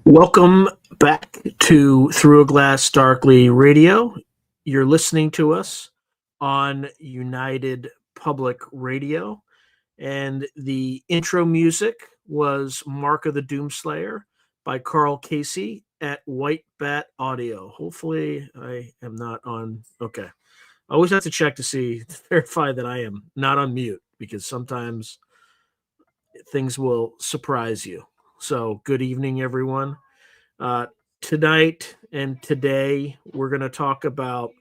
Welcome back to Through a Glass Darkly Radio. You're listening to us on United Public Radio, and the intro music was Mark of the Doomslayer by Karl Casey at White Bat Audio. Hopefully I am not on. Okay. I always have to check to verify that I am not on mute, because sometimes things will surprise you. So good evening, everyone. Tonight and today, we're going to talk about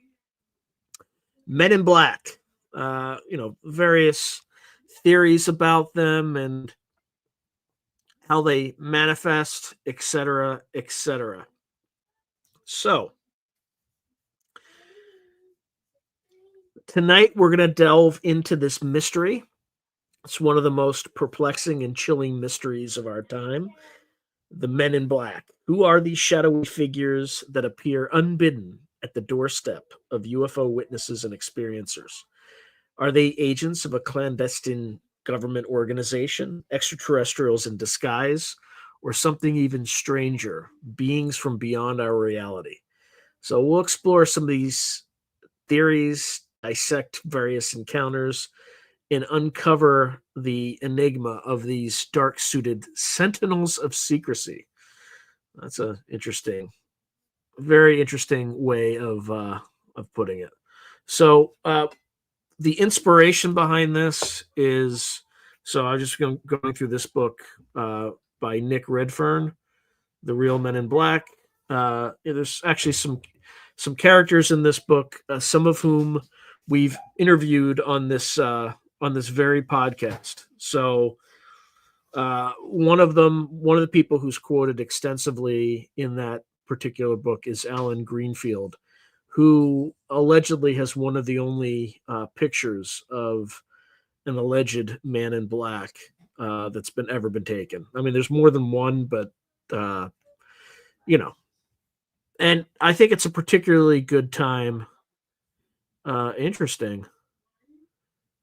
Men in Black, various theories about them and how they manifest, etc., etc. So, tonight we're going to delve into this mystery. It's one of the most perplexing and chilling mysteries of our time. The Men in Black. Who are these shadowy figures that appear unbidden at the doorstep of UFO witnesses and experiencers? Are they agents of a clandestine government organization, extraterrestrials in disguise, or something even stranger, beings from beyond our reality? So we'll explore some of these theories, dissect various encounters, and uncover the enigma of these dark-suited sentinels of secrecy. That's a very interesting way of putting it. So the inspiration behind this is, I'm just going through this book by Nick Redfern, The Real Men in Black. There's actually some characters in this book, some of whom we've interviewed on this very podcast. So one of the people who's quoted extensively in that particular book is Alan Greenfield, who allegedly has one of the only pictures of an alleged man in black that's ever been taken. I mean, there's more than one, but and I think it's a particularly good time. Interesting.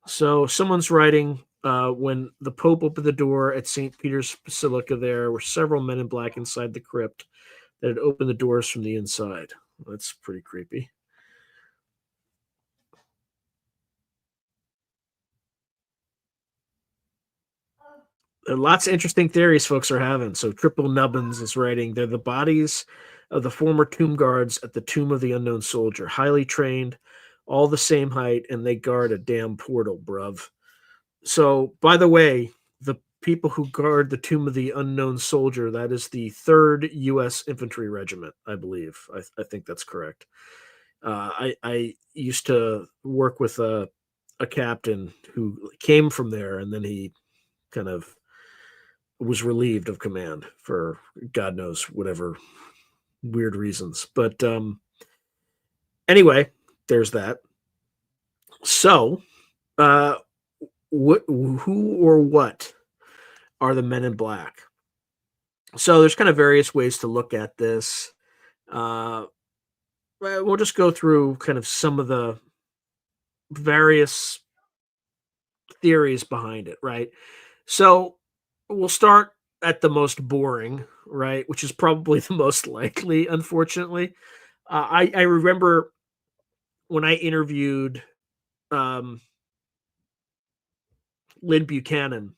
So someone's writing, when the Pope opened the door at St. Peter's Basilica, there were several men in black inside the crypt that had opened the doors from the inside. That's pretty creepy. There are lots of interesting theories folks are having. So Triple Nubbins is writing, they're the bodies of the former tomb guards at the Tomb of the Unknown Soldier, highly trained, all the same height, and they guard a damn portal, bruv. So, by the way, the people who guard the Tomb of the Unknown Soldier, that is the 3rd U.S. Infantry Regiment, I believe. I think that's correct. I used to work with a captain who came from there, and then he kind of was relieved of command for God knows whatever weird reasons. But anyway, there's that. So, who or what are the Men in Black? So there's kind of various ways to look at this. We'll just go through kind of some of the various theories behind it, right? So we'll start at the most boring, right, which is probably the most likely, unfortunately. I remember when I interviewed Lynn Buchanan,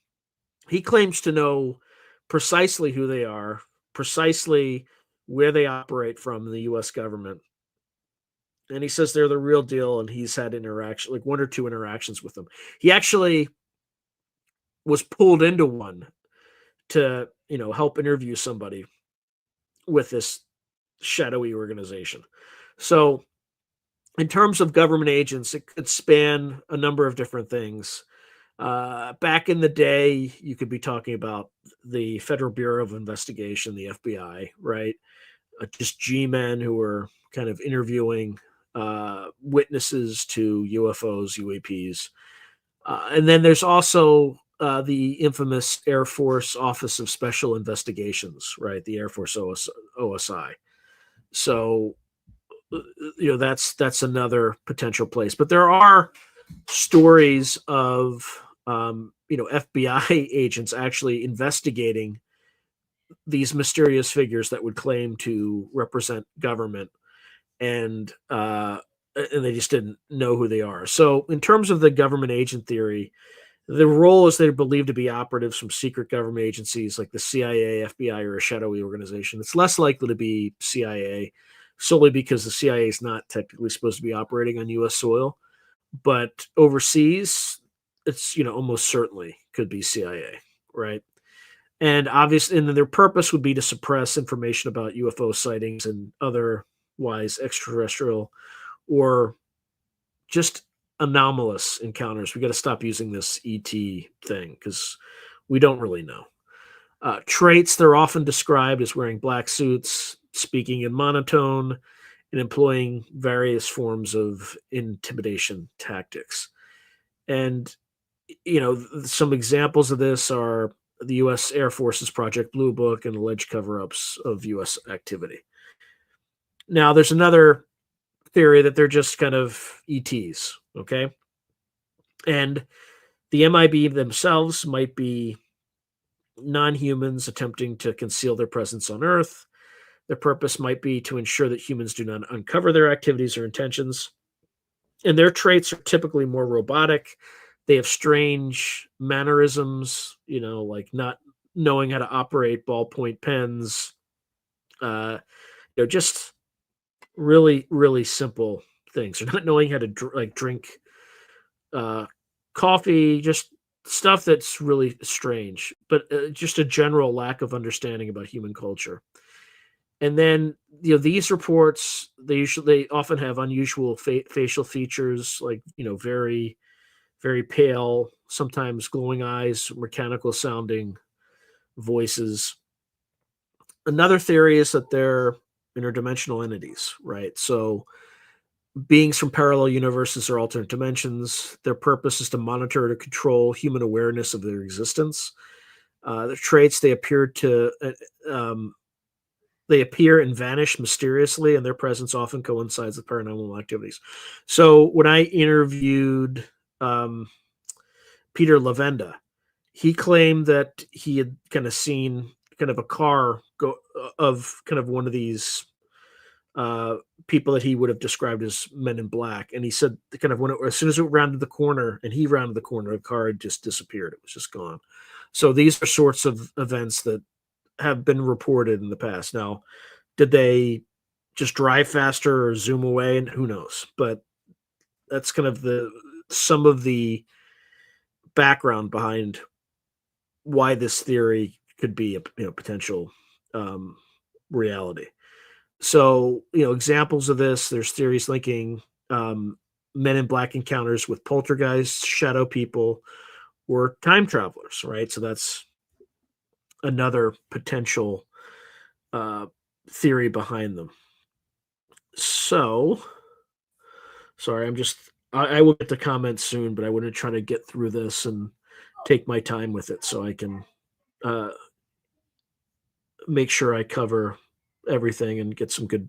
he claims to know precisely who they are, precisely where they operate from in the U.S. government. And he says they're the real deal, and he's had interaction, like 1 or 2 interactions with them. He actually was pulled into one to, help interview somebody with this shadowy organization. So in terms of government agents, it could span a number of different things. Back in the day, you could be talking about the Federal Bureau of Investigation, the FBI, right? Just G-men who were kind of interviewing witnesses to UFOs, UAPs. And then there's also the infamous Air Force Office of Special Investigations, right? The Air Force OSI. So, that's another potential place. But there are stories of FBI agents actually investigating these mysterious figures that would claim to represent government, and they just didn't know who they are. So, in terms of the government agent theory, the role is they're believed to be operatives from secret government agencies like the CIA, FBI, or a shadowy organization. It's less likely to be CIA, solely because the CIA is not technically supposed to be operating on U.S. soil, but overseas, it's almost certainly could be CIA, right? And obviously, and then their purpose would be to suppress information about UFO sightings and otherwise extraterrestrial or just anomalous encounters. We got to stop using this ET thing because we don't really know. Traits, they're often described as wearing black suits, speaking in monotone, and employing various forms of intimidation tactics. And, some examples of this are the U.S. Air Force's Project Blue Book and alleged cover ups of U.S. activity. Now, there's another theory that they're just kind of ETs, okay? And the MIB themselves might be non-humans attempting to conceal their presence on Earth. Their purpose might be to ensure that humans do not uncover their activities or intentions. And their traits are typically more robotic. They have strange mannerisms, like not knowing how to operate ballpoint pens. Just really, really simple things. Or not knowing how to drink coffee, just stuff that's really strange, but just a general lack of understanding about human culture. And then, these reports, they often have unusual facial features, like, very, very pale, sometimes glowing eyes, mechanical sounding voices. Another theory is that they're interdimensional entities, right? So beings from parallel universes or alternate dimensions. Their purpose is to monitor or control human awareness of their existence. Their traits, they appear and vanish mysteriously, and their presence often coincides with paranormal activities. So when I interviewed Peter Lavenda, he claimed that he had kind of seen kind of a car go of kind of one of these people that he would have described as men in black. And he said kind of as soon as it rounded the corner and he rounded the corner, the car had just disappeared. It was just gone. So these are sorts of events that have been reported in the past. Now, did they just drive faster or zoom away? And who knows? But that's kind of some of the background behind why this theory could be a potential reality. So, examples of this, there's theories linking men in black encounters with poltergeists, shadow people, or time travelers, right? So that's another potential theory behind them. So, sorry, I will get to comments soon, but I want to try to get through this and take my time with it so I can make sure I cover everything and get some good,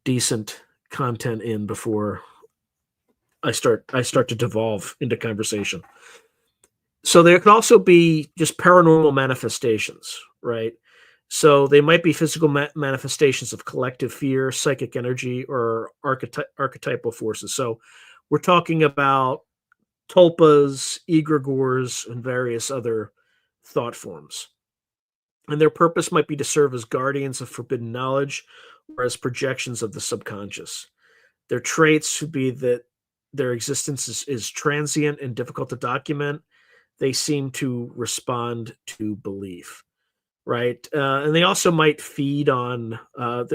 decent content in before I start to devolve into conversation. So there can also be just paranormal manifestations, right? So they might be physical manifestations of collective fear, psychic energy, or archetypal forces. So we're talking about tulpas, egregores, and various other thought forms. And their purpose might be to serve as guardians of forbidden knowledge or as projections of the subconscious. Their traits would be that their existence is transient and difficult to document. They seem to respond to belief, right? And they also might feed on.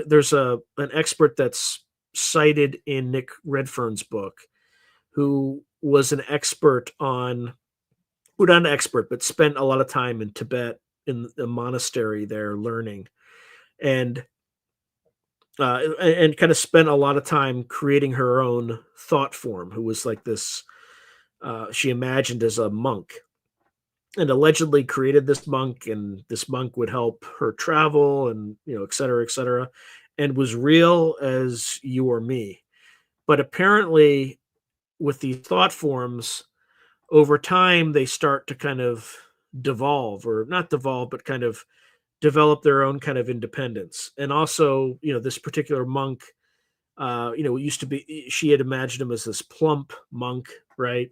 There's an expert that's cited in Nick Redfern's book, who was an expert on, well, not an expert, but spent a lot of time in Tibet in the monastery there learning, and kind of spent a lot of time creating her own thought form. Who was like this? She imagined as a monk, and allegedly created this monk, and this monk would help her travel, and et cetera, and was real as you or me. But apparently, with these thought forms, over time they start to kind of devolve, or not devolve, but kind of develop their own kind of independence. And also, this particular monk, it used to be, she had imagined him as this plump monk, right?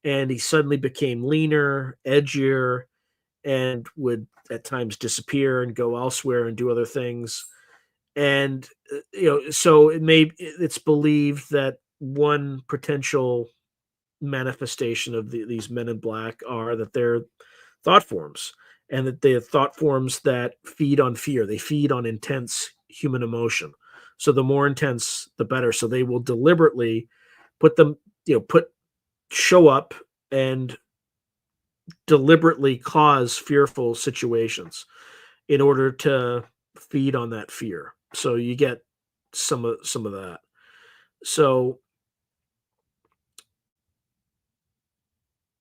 And he suddenly became leaner, edgier, and would at times disappear and go elsewhere and do other things. And so it's believed that one potential manifestation of these men in black are that they're thought forms, and that they're thought forms that feed on fear. They feed on intense human emotion. So the more intense, the better. So they will deliberately put them, show up and deliberately cause fearful situations in order to feed on that fear. So you get some of that. So,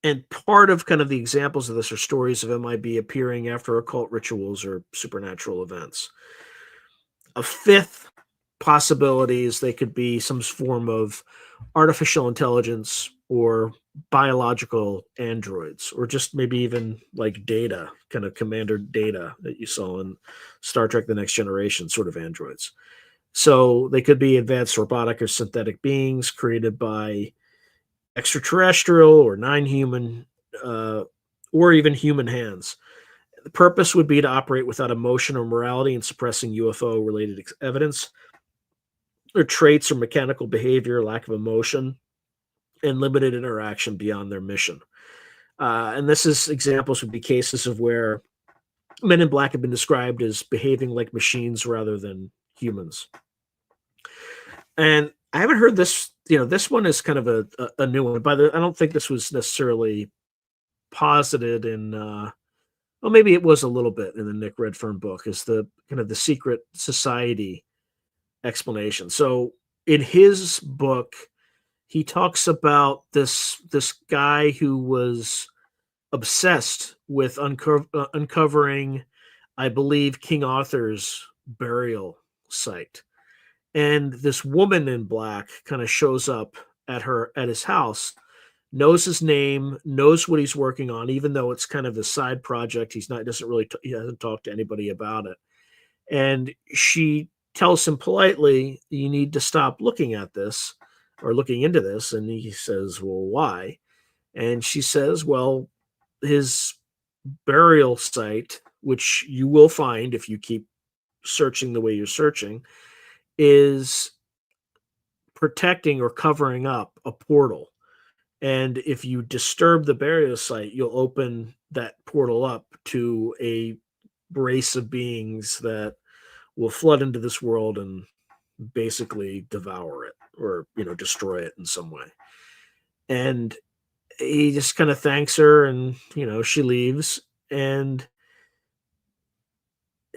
and part of kind of the examples of this are stories of MIB appearing after occult rituals or supernatural events. A fifth possibility is they could be some form of artificial intelligence or biological androids, or just maybe even like Data, kind of Commander Data that you saw in Star Trek The Next Generation, sort of androids. So they could be advanced robotic or synthetic beings created by extraterrestrial or non-human, or even human hands. The purpose would be to operate without emotion or morality and suppressing UFO-related evidence. Or traits or mechanical behavior, lack of emotion, and limited interaction beyond their mission. And this is examples would be cases of where men in black have been described as behaving like machines rather than humans. And I haven't heard this. This one is kind of a new one. I don't think this was necessarily posited in. Well, maybe it was a little bit in the Nick Redfern book. Is the kind of the secret society explanation. So in his book, he talks about this guy who was obsessed with uncovering, I believe, King Arthur's burial site. And this woman in black kind of shows up at his house, knows his name, knows what he's working on, even though it's kind of a side project. He hasn't talked to anybody about it. And she tells him politely, you need to stop looking at this or looking into this. And he says, well, why? And she says, well, his burial site, which you will find if you keep searching the way you're searching, is protecting or covering up a portal. And if you disturb the burial site, you'll open that portal up to a race of beings that will flood into this world and basically devour it or, destroy it in some way. And he just kind of thanks her, and, she leaves. And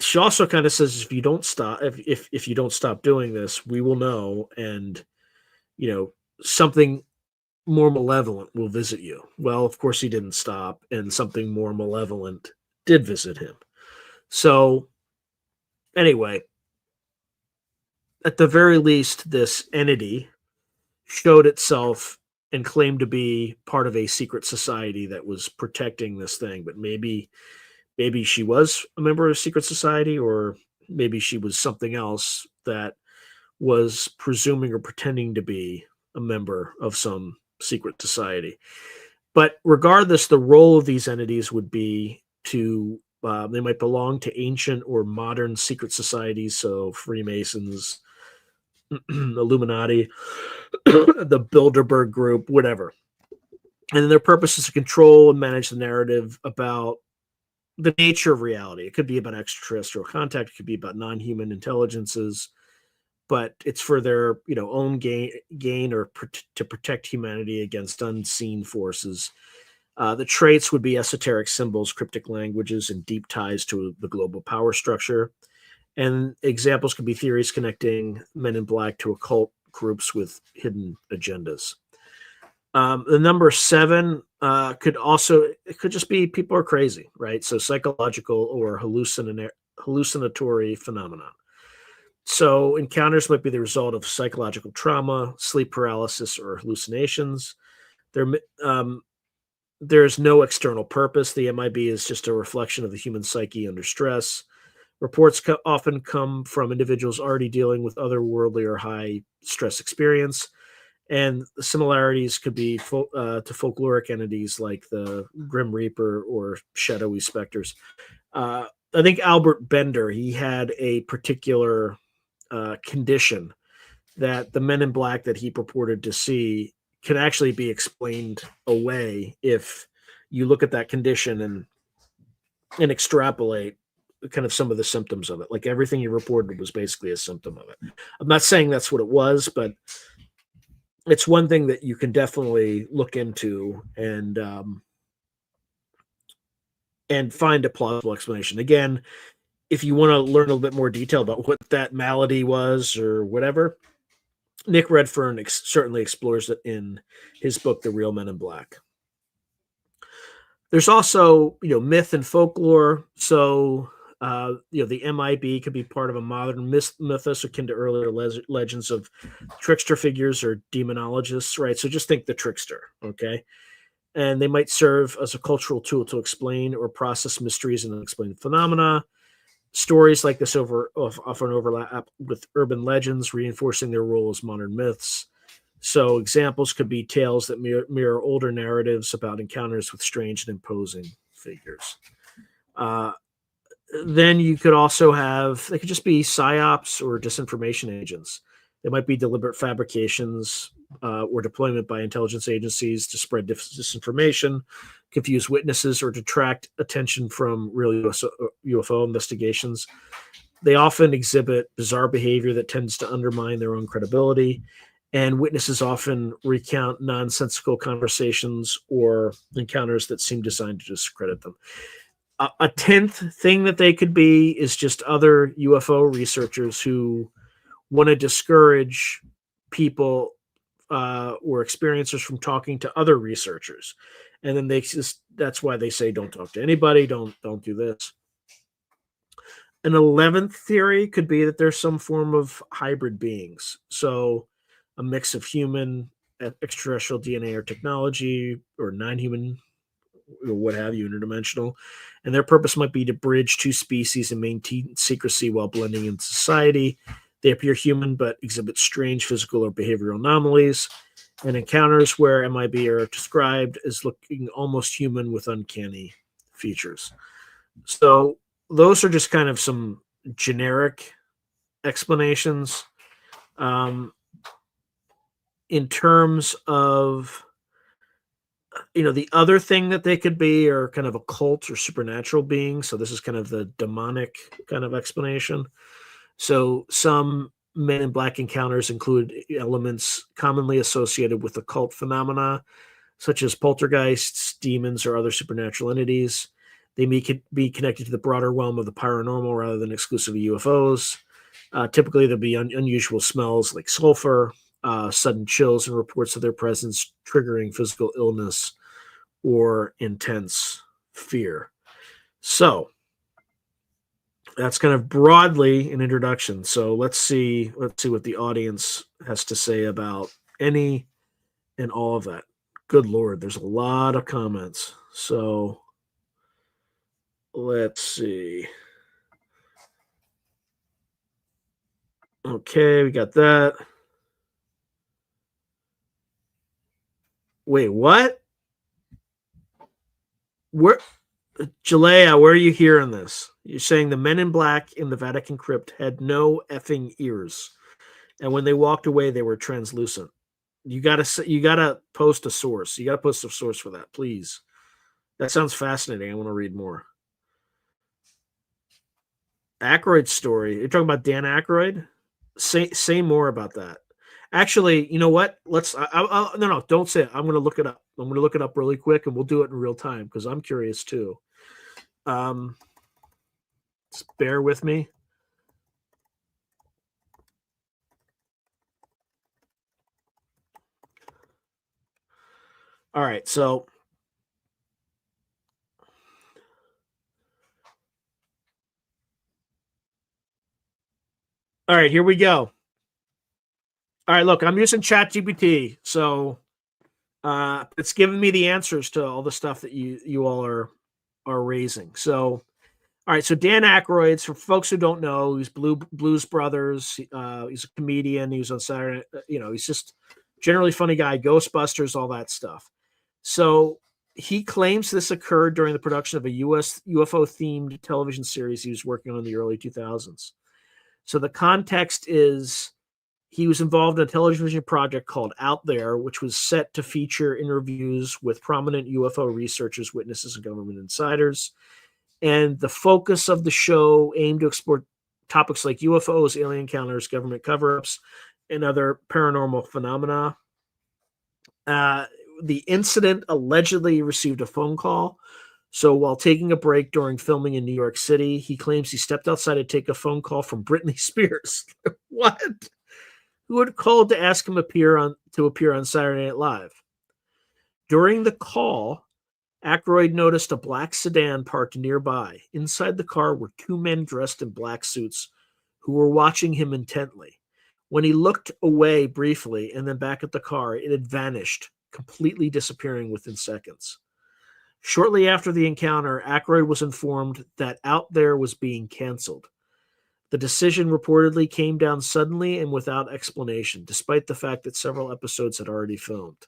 she also kind of says, if you don't stop, if you don't stop doing this, we will know. And, something more malevolent will visit you. Well, of course he didn't stop, and something more malevolent did visit him. So anyway, at the very least, this entity showed itself and claimed to be part of a secret society that was protecting this thing. But maybe she was a member of a secret society, or maybe she was something else that was presuming or pretending to be a member of some secret society. But regardless, the role of these entities would be to they might belong to ancient or modern secret societies, so Freemasons, Illuminati, the Bilderberg Group, whatever. And their purpose is to control and manage the narrative about the nature of reality. It could be about extraterrestrial contact. It could be about non-human intelligences. But it's for their own gain or to protect humanity against unseen forces. The traits would be esoteric symbols, cryptic languages, and deep ties to the global power structure. And examples could be theories connecting men in black to occult groups with hidden agendas. The number 7 it could just be people are crazy, right? So psychological or hallucinatory phenomenon. So encounters might be the result of psychological trauma, sleep paralysis, or hallucinations. There's no external purpose. The MIB is just a reflection of the human psyche under stress. Reports often come from individuals already dealing with otherworldly or high stress experience, and the similarities could be to folkloric entities like the Grim Reaper or shadowy specters. I think Albert Bender, he had a particular condition that the men in black that he purported to see can actually be explained away if you look at that condition and extrapolate kind of some of the symptoms of it. Like everything he reported was basically a symptom of it. I'm not saying that's what it was, but it's one thing that you can definitely look into and find a plausible explanation. Again, if you want to learn a little bit more detail about what that malady was or whatever, Nick Redfern certainly explores it in his book, The Real Men in Black. There's also, myth and folklore. So, the MIB could be part of a modern mythos akin to earlier legends of trickster figures or demonologists, right? So just think the trickster, okay? And they might serve as a cultural tool to explain or process mysteries and unexplained phenomena. Stories like this often overlap with urban legends, reinforcing their role as modern myths. So examples could be tales that mirror older narratives about encounters with strange and imposing figures. Then you could also they could just be psyops or disinformation agents. They might be deliberate fabrications or deployment by intelligence agencies to spread disinformation, confuse witnesses, or detract attention from real UFO investigations. They often exhibit bizarre behavior that tends to undermine their own credibility, and witnesses often recount nonsensical conversations or encounters that seem designed to discredit them. A 10th thing that they could be is just other UFO researchers who want to discourage people or experiencers from talking to other researchers. And then that's why they say, don't talk to anybody. Don't do this. An 11th theory could be that there's some form of hybrid beings. So a mix of human, extraterrestrial DNA or technology, or non-human, or what have you, interdimensional. And their purpose might be to bridge two species and maintain secrecy while blending in society. They appear human, but exhibit strange physical or behavioral anomalies. And encounters where MIB are described as looking almost human with uncanny features. So those are just kind of some generic explanations. In terms of, the other thing that they could be are kind of occult or supernatural beings. So this is kind of the demonic kind of explanation. So some Men in Black encounters include elements commonly associated with occult phenomena, such as poltergeists, demons, or other supernatural entities. They may be connected to the broader realm of the paranormal rather than exclusively UFOs. Typically, there'll be unusual smells like sulfur, sudden chills, and reports of their presence triggering physical illness or intense fear. So that's kind of broadly an introduction. So let's see what the audience has to say about any and all of that. Good Lord, there's a lot of comments. So let's see. Okay, we got that. Wait, what? Jalea, where are you hearing this? You're saying the Men in Black in the Vatican crypt had no effing ears, and when they walked away, they were translucent. You gotta post a source. You gotta post a source for that, please. That sounds fascinating. I want to read more. Aykroyd's story. You're talking about Dan Aykroyd? Say more about that. Actually, you know what? No, don't say it. I'm going to look it up. I'm going to look it up really quick, and we'll do it in real time because I'm curious too. Just bear with me. All right, so all right, here we go. All right, look, I'm using ChatGPT, so it's giving me the answers to all the stuff that you all are raising. So All right, so Dan Aykroyd, for folks who don't know, he's Blues Brothers. He's a comedian. He was on Saturday. He's just generally funny guy. Ghostbusters, all that stuff. So he claims this occurred during the production of a U.S. UFO-themed television series he was working on in the early 2000s. So the context is he was involved in a television project called Out There, which was set to feature interviews with prominent UFO researchers, witnesses, and government insiders. And the focus of the show aimed to explore topics like UFOs, alien encounters, government cover-ups, and other paranormal phenomena. The incident allegedly received a phone call. So while taking a break during filming in New York City, he claims he stepped outside to take a phone call from Britney Spears. What? Who had called to ask him to appear on Saturday Night Live. During the call, Aykroyd noticed a black sedan parked nearby. Inside the car were two men dressed in black suits who were watching him intently. When he looked away briefly and then back at the car, it had vanished, completely disappearing within seconds. Shortly after the encounter, Aykroyd was informed that Out There was being canceled. The decision reportedly came down suddenly and without explanation, despite the fact that several episodes had already filmed.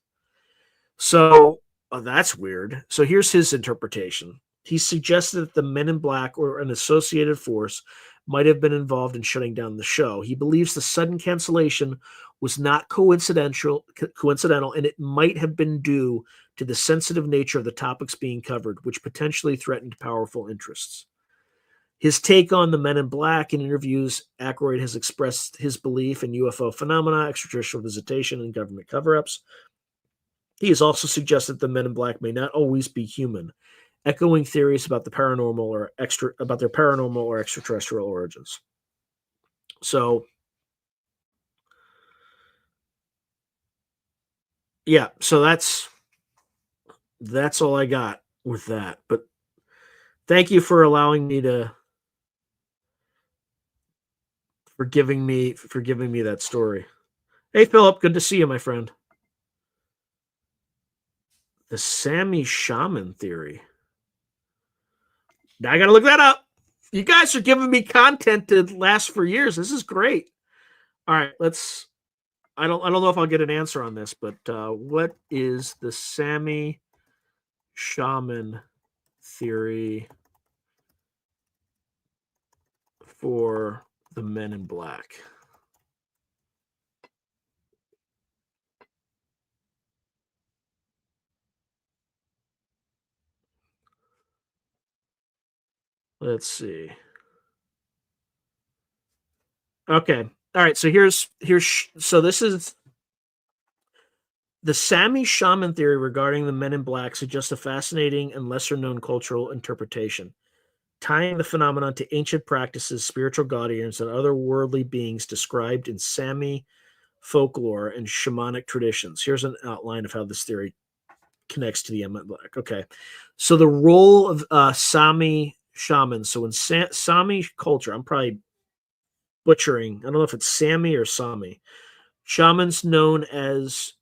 So, that's weird. So here's his interpretation. He suggested that the Men in Black or an associated force might have been involved in shutting down the show. He believes the sudden cancellation was not coincidental, and it might have been due to the sensitive nature of the topics being covered, which potentially threatened powerful interests. His take on the Men in Black in interviews, Aykroyd has expressed his belief in UFO phenomena, extraterrestrial visitation, and government cover-ups. He has also suggested the Men in Black may not always be human, echoing theories about their paranormal or extraterrestrial origins. So, yeah, so that's all I got with that. But thank you for allowing me to for giving me that story. Hey, Philip, good to see you, my friend. The Sammy Shaman theory. Now I got to look that up. You guys are giving me content to last for years. This is great. All right, let's. I don't know if I'll get an answer on this, but what is the Sammy Shaman theory for the Men in Black? Let's see. Okay. All right. So so this is the Sammy Shaman theory regarding the Men in Black suggests a fascinating and lesser known cultural interpretation, tying the phenomenon to ancient practices, spiritual guardians, and other worldly beings described in Sami folklore and shamanic traditions. Here's an outline of how this theory connects to the Men in Black. Okay. So the role of Sami shamans. So in Sami culture, I'm probably butchering. I don't know if it's Sami or Sami. Shamans known as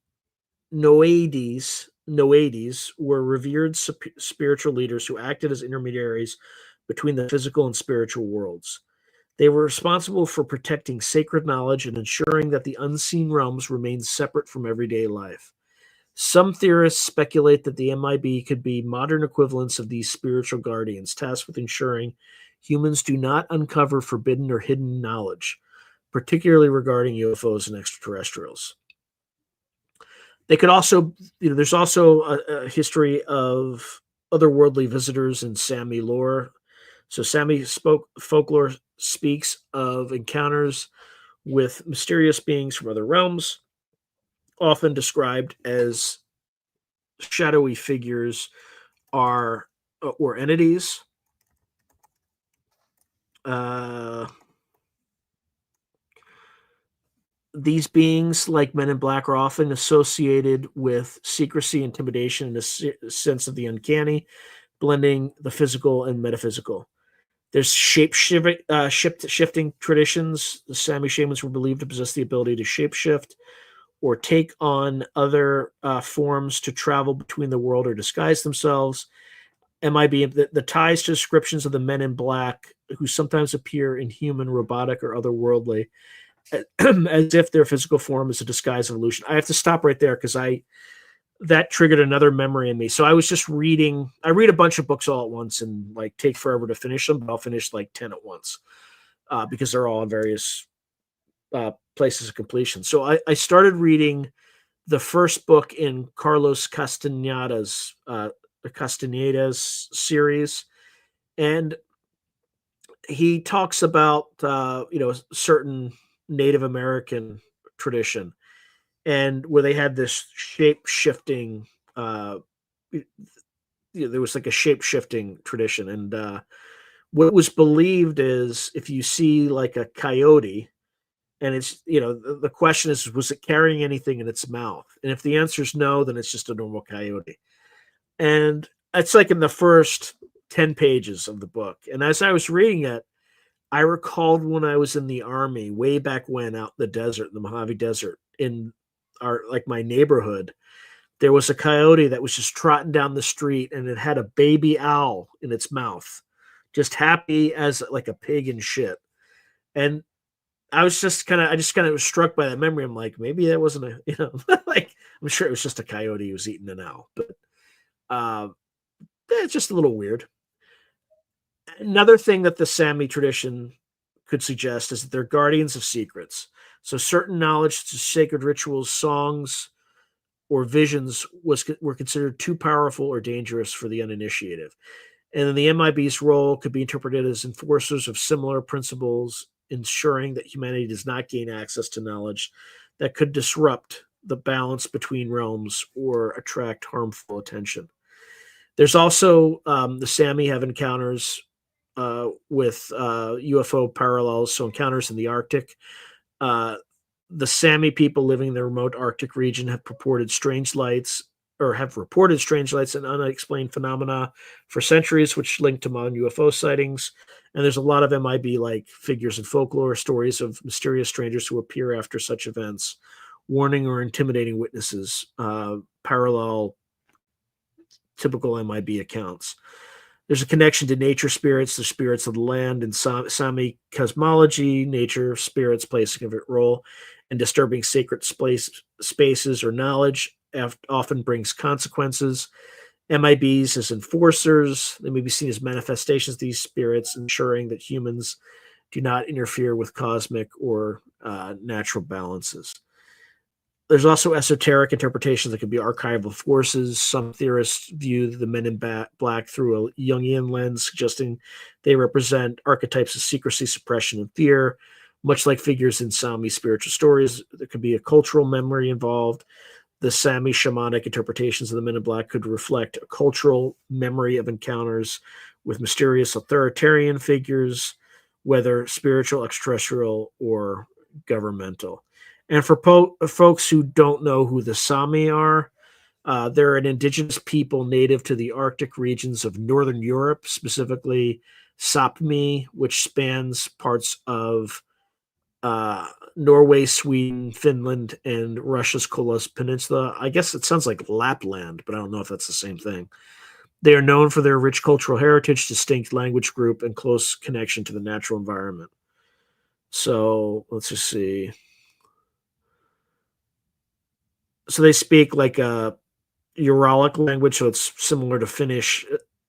Noades were revered spiritual leaders who acted as intermediaries between the physical and spiritual worlds. They were responsible for protecting sacred knowledge and ensuring that the unseen realms remained separate from everyday life. Some theorists speculate that the MIB could be modern equivalents of these spiritual guardians, tasked with ensuring humans do not uncover forbidden or hidden knowledge, particularly regarding UFOs and extraterrestrials. They could also, there's also a history of otherworldly visitors in Sami lore. So Sami folklore speaks of encounters with mysterious beings from other realms, often described as shadowy figures or entities. These beings, like Men in Black, are often associated with secrecy, intimidation, and a sense of the uncanny, blending the physical and metaphysical. There's shifting traditions. The Sami shamans were believed to possess the ability to shapeshift or take on other forms to travel between the world or disguise themselves. MIB, the ties to descriptions of the men in black who sometimes appear inhuman, robotic, or otherworldly, as if their physical form is a disguise of illusion. I have to stop right there because that triggered another memory in me. So I was just reading. I read a bunch of books all at once and like take forever to finish them, but I'll finish like 10 at once because they're all in various places of completion. So I started reading the first book in Carlos Castaneda's series, and he talks about certain Native American tradition, and where they had this shape shifting. There was like a shape shifting tradition, and what was believed is if you see like a coyote, and it's the question is, was it carrying anything in its mouth? And if the answer is no, then it's just a normal coyote. And it's like in the first 10 pages of the book. And as I was reading it, I recalled when I was in the army way back when, out in the desert, in the Mojave Desert, in my neighborhood, there was a coyote that was just trotting down the street, and it had a baby owl in its mouth, just happy as like a pig in shit. And I just kind of was struck by that memory. I'm like, maybe that wasn't like, I'm sure it was just a coyote who was eating an owl, but it's just a little weird. Another thing that the Sami tradition could suggest is that they're guardians of secrets. So certain knowledge, such as sacred rituals, songs, or visions, were considered too powerful or dangerous for the uninitiated. And then the MIB's role could be interpreted as enforcers of similar principles, ensuring that humanity does not gain access to knowledge that could disrupt the balance between realms or attract harmful attention. There's also the Sami have encounters with UFO parallels, so encounters in the Arctic. The Sami people living in the remote Arctic region have reported strange lights and unexplained phenomena for centuries, which link to modern UFO sightings. And there's a lot of MIB like figures in folklore, stories of mysterious strangers who appear after such events, warning or intimidating witnesses, parallel typical MIB accounts. There's a connection to nature spirits, the spirits of the land. In Sami cosmology, nature spirits play a significant role in disturbing sacred spaces or knowledge, often brings consequences. MIBs as enforcers, they may be seen as manifestations of these spirits, ensuring that humans do not interfere with cosmic or natural balances. There's also esoteric interpretations that could be archival forces. Some theorists view the men in black through a Jungian lens, suggesting they represent archetypes of secrecy, suppression, and fear. Much like figures in Sami spiritual stories, there could be a cultural memory involved. The Sami shamanic interpretations of the men in black could reflect a cultural memory of encounters with mysterious authoritarian figures, whether spiritual, extraterrestrial, or governmental. And for folks who don't know who the Sami are, they're an indigenous people native to the Arctic regions of Northern Europe, specifically Sapmi, which spans parts of Norway, Sweden, Finland, and Russia's Kolas Peninsula. I guess it sounds like Lapland, but I don't know if that's the same thing. They are known for their rich cultural heritage, distinct language group, and close connection to the natural environment. So let's just see. So they speak like a Uralic language, so it's similar to Finnish,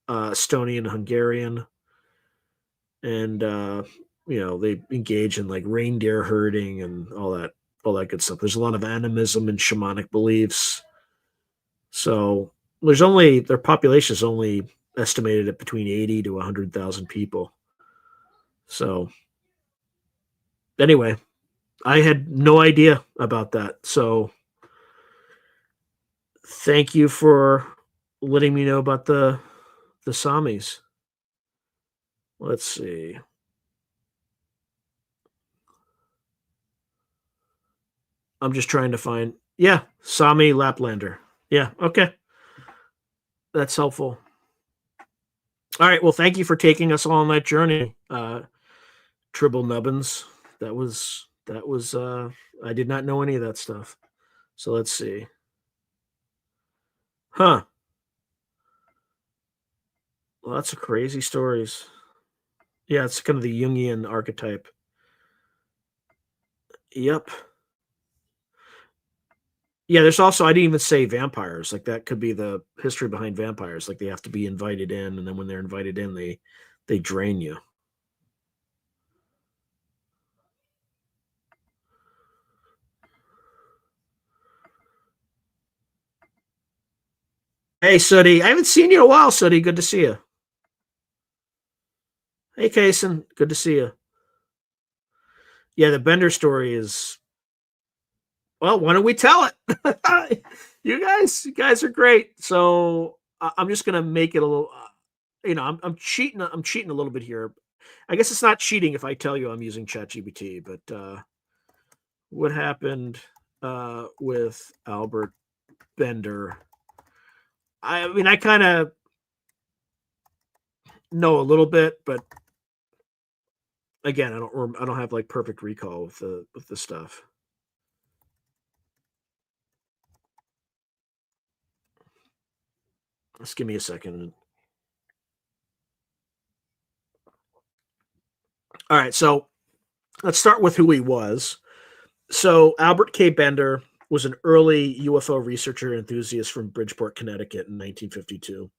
Estonian, Hungarian, and they engage in like reindeer herding and all that good stuff. There's a lot of animism and shamanic beliefs. So their population is only estimated at between 80 to 100,000 people. So anyway, I had no idea about that. So thank you for letting me know about the Samis. Let's see. I'm just trying to find. Yeah, Sami Laplander. Yeah, okay. That's helpful. All right. Well, thank you for taking us all on that journey, Tribble Nubbins. That was I did not know any of that stuff. So let's see. Huh. Lots of crazy stories. Yeah, it's kind of the Jungian archetype. Yep. Yeah, there's also I didn't even say vampires. Like that could be the history behind vampires. Like they have to be invited in, and then when they're invited in, they drain you. Hey, Sooty, I haven't seen you in a while, Sooty. Good to see you. Hey, Kason, good to see you. Yeah, the Bender story is well. Why don't we tell it? You guys are great. So I'm just gonna make it a little. I'm cheating. I'm cheating a little bit here. I guess it's not cheating if I tell you I'm using ChatGPT, but what happened with Albert Bender? I mean, I kind of know a little bit, but again, I don't have like perfect recall with the stuff. Just give me a second. All right, so let's start with who he was. So Albert K. Bender was an early UFO researcher and enthusiast from Bridgeport, Connecticut in 1952.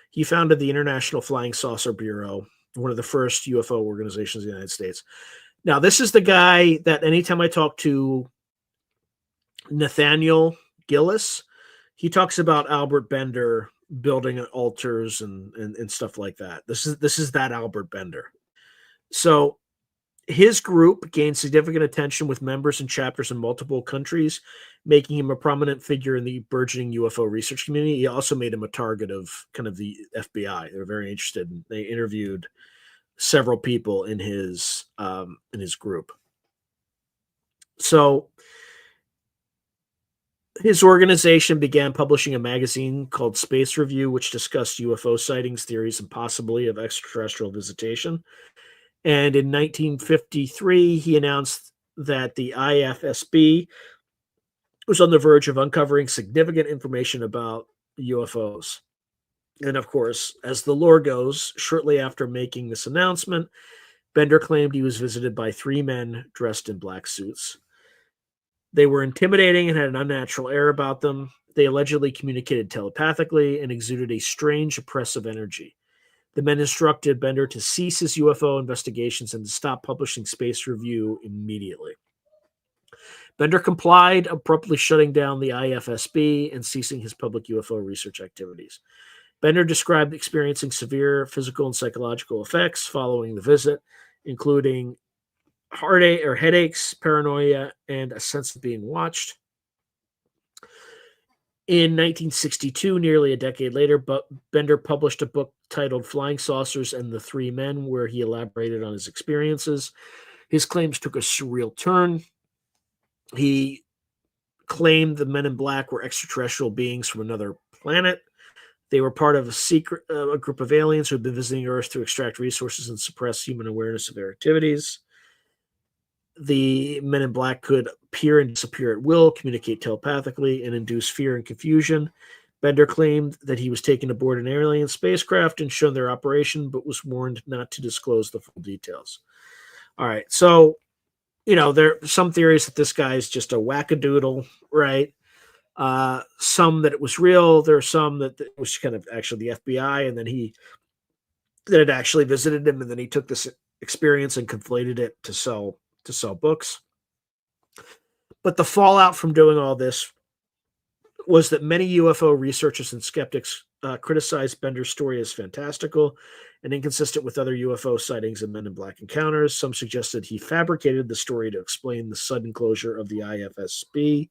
He founded the International Flying Saucer Bureau, one of the first UFO organizations in the United States. Now, this is the guy that anytime I talk to Nathaniel Gillis, he talks about Albert Bender building altars and stuff like that. This is that Albert Bender. So his group gained significant attention with members and chapters in multiple countries, making him a prominent figure in the burgeoning UFO research community. He also made him a target of kind of the FBI. They were very interested. They interviewed several people in his group. So his organization began publishing a magazine called Space Review, which discussed UFO sightings, theories, and possibly of extraterrestrial visitation. And in 1953, he announced that the IFSB was on the verge of uncovering significant information about UFOs. And of course, as the lore goes, shortly after making this announcement, Bender claimed he was visited by three men dressed in black suits. They were intimidating and had an unnatural air about them. They allegedly communicated telepathically and exuded a strange, oppressive energy. The men instructed Bender to cease his UFO investigations and to stop publishing Space Review immediately. Bender complied, abruptly shutting down the IFSB and ceasing his public UFO research activities. Bender described experiencing severe physical and psychological effects following the visit, including heartache or headaches, paranoia, and a sense of being watched. In 1962, nearly a decade later, Bender published a book titled Flying Saucers and the Three Men, where he elaborated on his experiences. His claims took a surreal turn. He claimed the men in black were extraterrestrial beings from another planet. They were part of a group of aliens who had been visiting Earth to extract resources and suppress human awareness of their activities. The men in black could appear and disappear at will, communicate telepathically, and induce fear and confusion. Bender claimed that he was taken aboard an alien spacecraft and shown their operation, but was warned not to disclose the full details. All right, so there are some theories that this guy is just a wackadoodle, right? Some that it was real. There are some that it was kind of actually the FBI, and then that had actually visited him, and then he took this experience and conflated it to sell books. But the fallout from doing all this was that many UFO researchers and skeptics criticized Bender's story as fantastical and inconsistent with other UFO sightings and Men in Black encounters. Some suggested he fabricated the story to explain the sudden closure of the IFSB.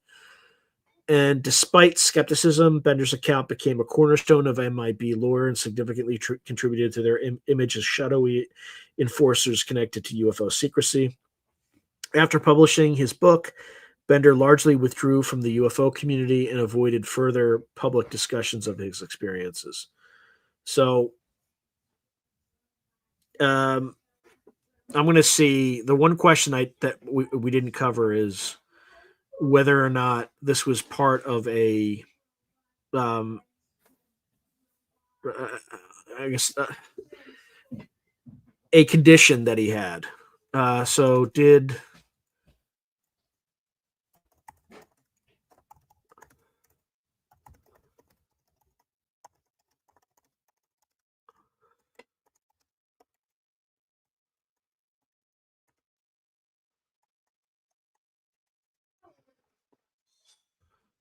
And despite skepticism, Bender's account became a cornerstone of MIB lore and significantly contributed to their image as shadowy enforcers connected to UFO secrecy. After publishing his book, Bender largely withdrew from the UFO community and avoided further public discussions of his experiences. So, I'm going to see the one question that we didn't cover is whether or not this was part of a I guess a condition that he had. So did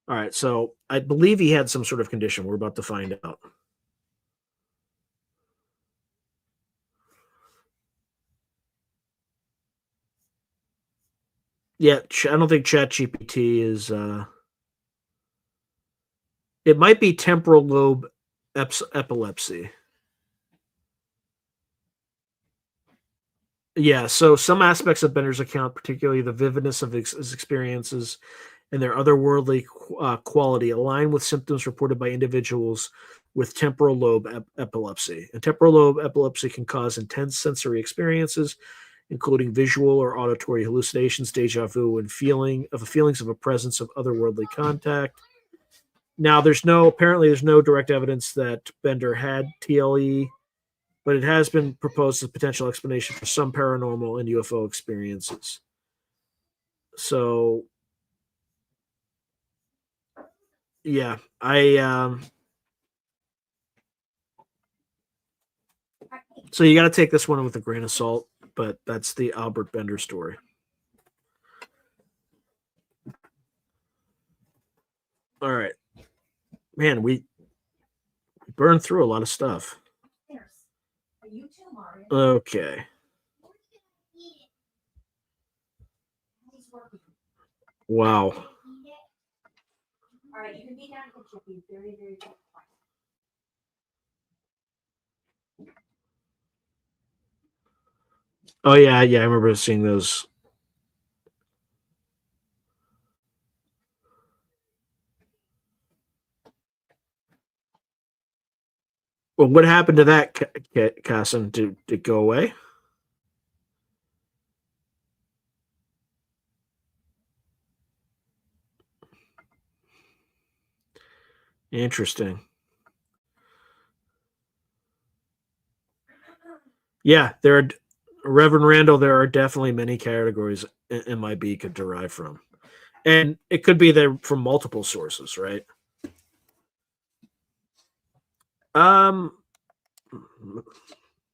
all right. So I believe he had some sort of condition. We're about to find out. Yeah, I don't think ChatGPT is. It might be temporal lobe epilepsy. Yeah, so some aspects of Bender's account, particularly the vividness of his experiences and their otherworldly quality, align with symptoms reported by individuals with temporal lobe epilepsy. And temporal lobe epilepsy can cause intense sensory experiences, including visual or auditory hallucinations, deja vu, and feelings of a presence of otherworldly contact. Now, there's no direct evidence that Bender had TLE, but it has been proposed as a potential explanation for some paranormal and UFO experiences. So, yeah, so you got to take this one with a grain of salt, but that's the Albert Bender story. All right, man, we burned through a lot of stuff. Okay. Wow. All right, you can be down and she'll be very, very good. Oh yeah, I remember seeing those. Well, what happened to that, Casson? Did it go away? Interesting. Yeah, Reverend Randall. There are definitely many categories MIB could derive from, and it could be there from multiple sources, right? Um,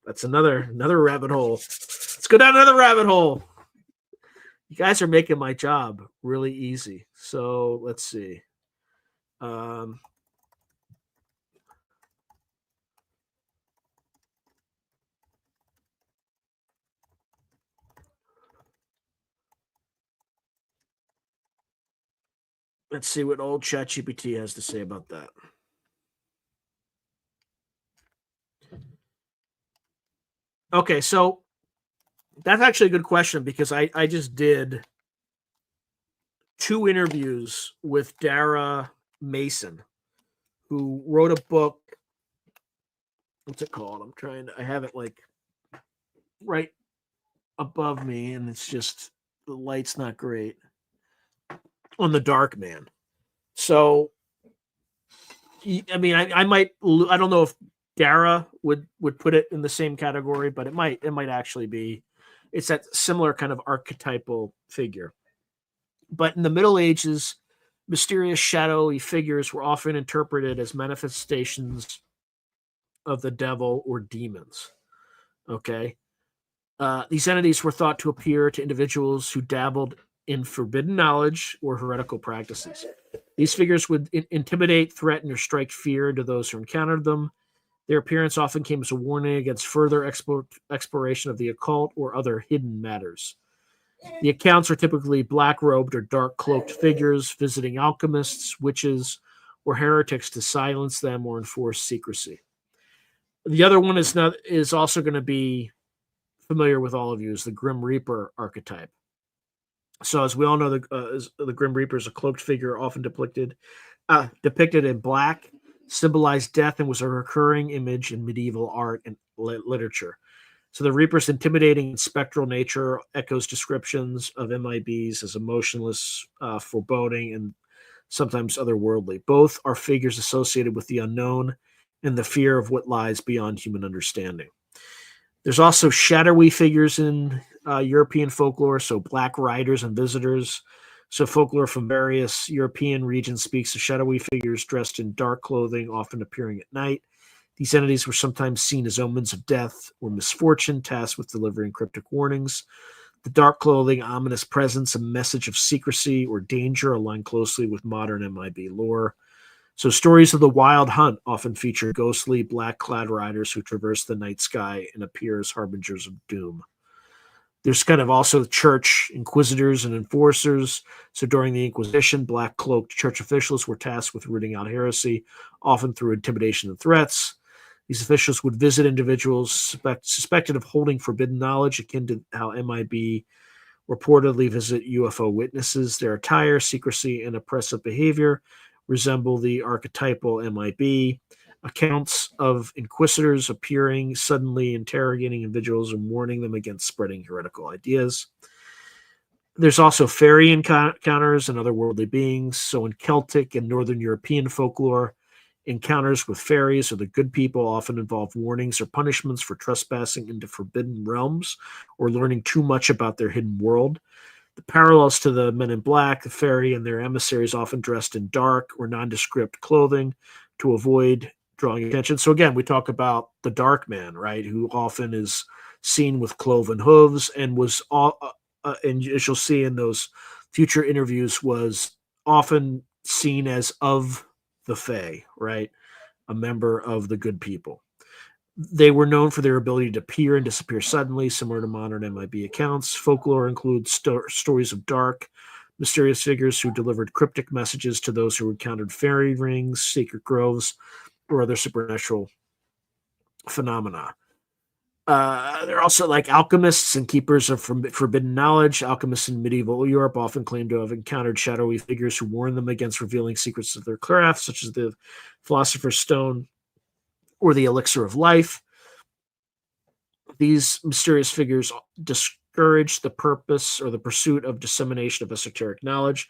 that's another rabbit hole. Let's go down another rabbit hole. You guys are making my job really easy. So let's see. Let's see what old ChatGPT has to say about that. Okay, so that's actually a good question because I just did 2 interviews with Dara Mason, who wrote a book. What's it called? I have it like right above me, and it's just the light's not great on The Dark Man. So, I mean, I don't know if Dara would put it in the same category, but it might actually be. It's that similar kind of archetypal figure. But in the Middle Ages, mysterious shadowy figures were often interpreted as manifestations of the devil or demons. Okay. These entities were thought to appear to individuals who dabbled in forbidden knowledge or heretical practices. These figures would intimidate, threaten, or strike fear into those who encountered them. Their appearance often came as a warning against further exploration of the occult or other hidden matters. The accounts are typically black-robed or dark-cloaked figures visiting alchemists, witches, or heretics to silence them or enforce secrecy. The other one is also going to be familiar with all of you, is the Grim Reaper archetype. So, as we all know, the Grim Reaper is a cloaked figure, often depicted in black, symbolized death, and was a recurring image in medieval art and literature. So the Reaper's intimidating and spectral nature echoes descriptions of MIBs as emotionless, foreboding, and sometimes otherworldly. Both are figures associated with the unknown and the fear of what lies beyond human understanding. There's also shadowy figures in European folklore, so black riders and visitors. So folklore from various European regions speaks of shadowy figures dressed in dark clothing, often appearing at night. These entities were sometimes seen as omens of death or misfortune, tasked with delivering cryptic warnings. The dark clothing, ominous presence, a message of secrecy or danger align closely with modern MIB lore. So stories of the wild hunt often feature ghostly black-clad riders who traverse the night sky and appear as harbingers of doom. There's kind of also church inquisitors and enforcers. So during the Inquisition, black-cloaked church officials were tasked with rooting out heresy, often through intimidation and threats. These officials would visit individuals suspected of holding forbidden knowledge, akin to how MIB reportedly visit UFO witnesses. Their attire, secrecy, and oppressive behavior resemble the archetypal MIB. Accounts of inquisitors appearing, suddenly interrogating individuals and warning them against spreading heretical ideas. There's also fairy encounters and otherworldly beings. So in Celtic and Northern European folklore, encounters with fairies or the good people often involve warnings or punishments for trespassing into forbidden realms or learning too much about their hidden world. The parallels to the Men in Black, the fairy and their emissaries often dressed in dark or nondescript clothing to avoid drawing attention. So again, we talk about the Dark Man, right, who often is seen with cloven hooves and was and as you'll see in those future interviews, was often seen as of the Fae, right, a member of the good people. They were known for their ability to appear and disappear suddenly, similar to modern MIB accounts. Folklore includes stories of dark, mysterious figures who delivered cryptic messages to those who encountered fairy rings, secret groves, or other supernatural phenomena. They're also like alchemists and keepers of forbidden knowledge. Alchemists in medieval Europe often claim to have encountered shadowy figures who warn them against revealing secrets of their craft, such as the Philosopher's Stone or the Elixir of Life. These mysterious figures discourage the purpose or the pursuit of dissemination of esoteric knowledge,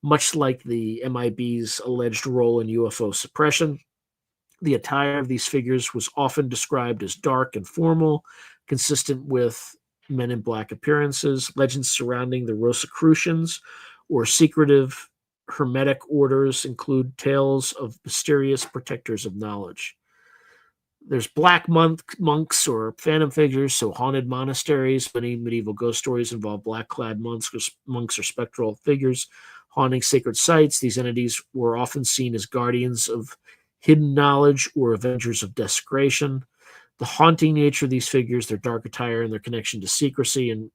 much like the MIB's alleged role in UFO suppression. The attire of these figures was often described as dark and formal, consistent with Men in Black appearances. Legends surrounding the Rosicrucians, or secretive Hermetic orders, include tales of mysterious protectors of knowledge. There's black monks or phantom figures, so haunted monasteries. Many medieval ghost stories involve black-clad monks or spectral figures haunting sacred sites. These entities were often seen as guardians of hidden knowledge or avengers of desecration. The haunting nature of these figures, their dark attire, and their connection to secrecy and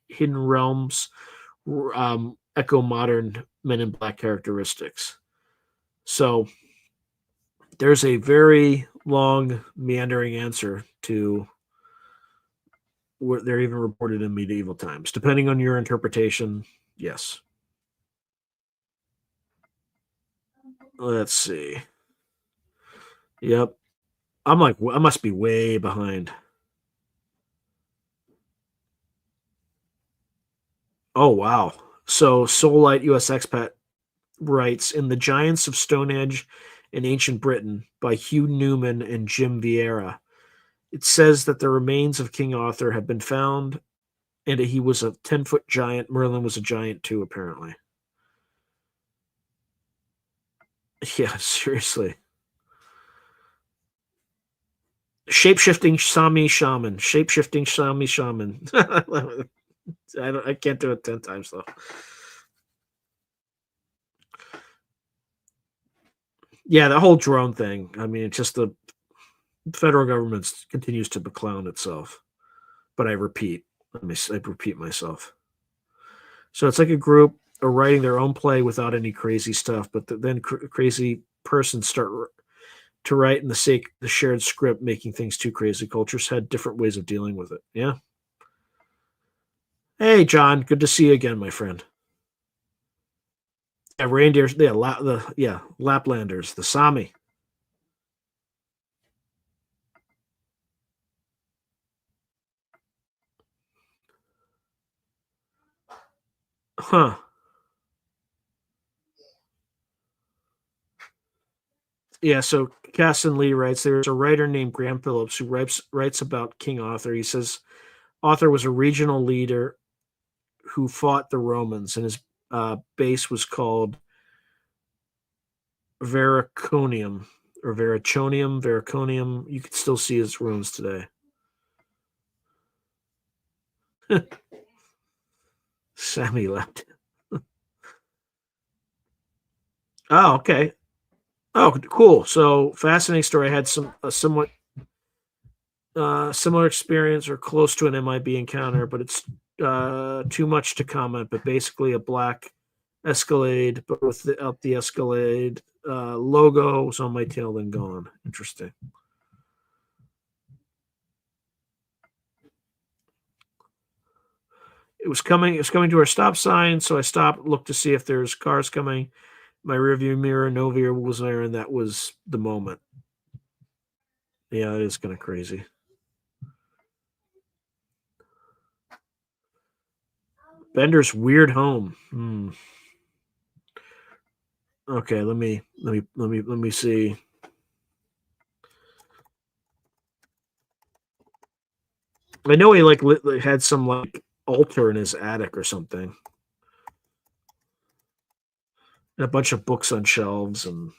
hidden realms echo modern Men in Black characteristics. So there's a very long, meandering answer to what they're even reported in medieval times. Depending on your interpretation, yes. Let's see. Yep. I'm like, I must be way behind. Oh, wow. So Soulite US Expat writes, in The Giants of Stonehenge in Ancient Britain by Hugh Newman and Jim Vieira, it says that the remains of King Arthur have been found and he was a 10-foot giant. Merlin was a giant too, apparently. Yeah, seriously. Shape-shifting Sami shaman. Shape-shifting Sami shaman. I can't do it 10 times though. Yeah, the whole drone thing. I mean, it's just the federal government continues to beclown itself. But I repeat myself. So it's like a group are writing their own play without any crazy stuff, but then crazy persons start to write in the shared script, making things too crazy. Cultures had different ways of dealing with it. Yeah. Hey, John, good to see you again, my friend. Yeah, reindeers. Yeah, Laplanders, the Sami. Huh. Yeah, so Casson Lee writes, there's a writer named Graham Phillips who writes about King Arthur. He says Arthur was a regional leader who fought the Romans, and his base was called Vericonium or Vericonium. You can still see his ruins today. Sammy left. Oh, okay. Oh, cool. So fascinating story. I had a somewhat similar experience or close to an MIB encounter, but it's too much to comment. But basically, a black Escalade, but without the Escalade logo was on my tail, then gone. Interesting. It was coming. It was coming to our stop sign, so I stopped, looked to see if there's cars coming. My rearview mirror, no vehicle was there, and that was the moment. Yeah, it is kind of crazy. Bender's weird home. Okay, let me see. I know he had some like altar in his attic or something, and a bunch of books on shelves and.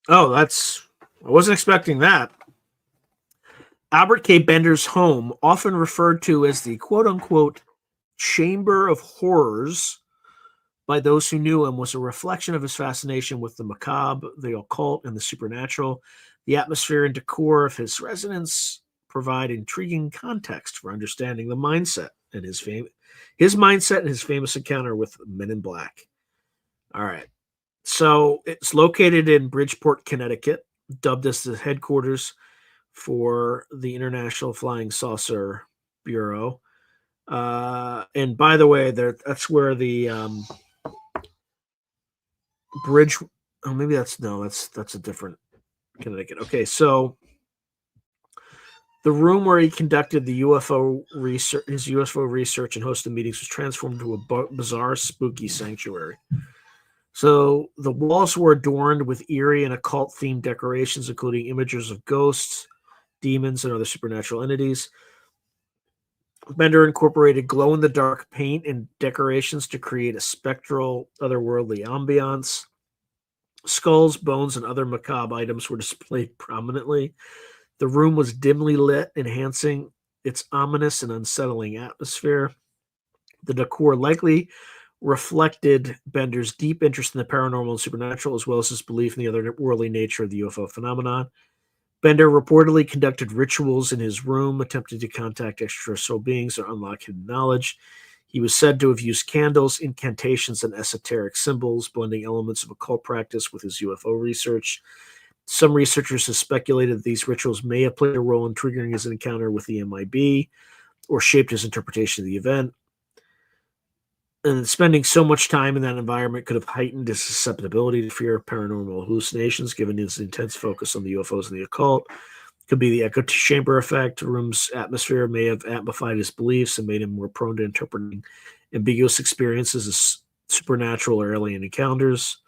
Oh, I wasn't expecting that. Albert K. Bender's home, often referred to as the quote unquote Chamber of Horrors by those who knew him, was a reflection of his fascination with the macabre, the occult, and the supernatural. The atmosphere and decor of his residence provide intriguing context for understanding the mindset and his mindset and his famous encounter with Men in Black. All right. So it's located in Bridgeport, Connecticut, dubbed as the headquarters for the International Flying Saucer Bureau. And by the way, that's where the bridge. Oh, maybe that's a different Connecticut. Okay, so the room where he conducted the UFO research, his UFO research and hosted meetings, was transformed into a bizarre, spooky sanctuary. So the walls were adorned with eerie and occult themed decorations, including images of ghosts, demons, and other supernatural entities. Bender incorporated glow in the dark paint and decorations to create a spectral, otherworldly ambiance. Skulls, bones, and other macabre items were displayed prominently. The room was dimly lit, enhancing its ominous and unsettling atmosphere. The decor likely reflected Bender's deep interest in the paranormal and supernatural, as well as his belief in the otherworldly nature of the UFO phenomenon. Bender reportedly conducted rituals in his room, attempting to contact extraterrestrial beings or unlock hidden knowledge. He was said to have used candles, incantations, and esoteric symbols, blending elements of occult practice with his UFO research. Some researchers have speculated that these rituals may have played a role in triggering his encounter with the MIB or shaped his interpretation of the event. And spending so much time in that environment could have heightened his susceptibility to fear of paranormal hallucinations, given his intense focus on the UFOs and the occult. Could be the echo chamber effect. The room's atmosphere may have amplified his beliefs and made him more prone to interpreting ambiguous experiences as supernatural or alien encounters.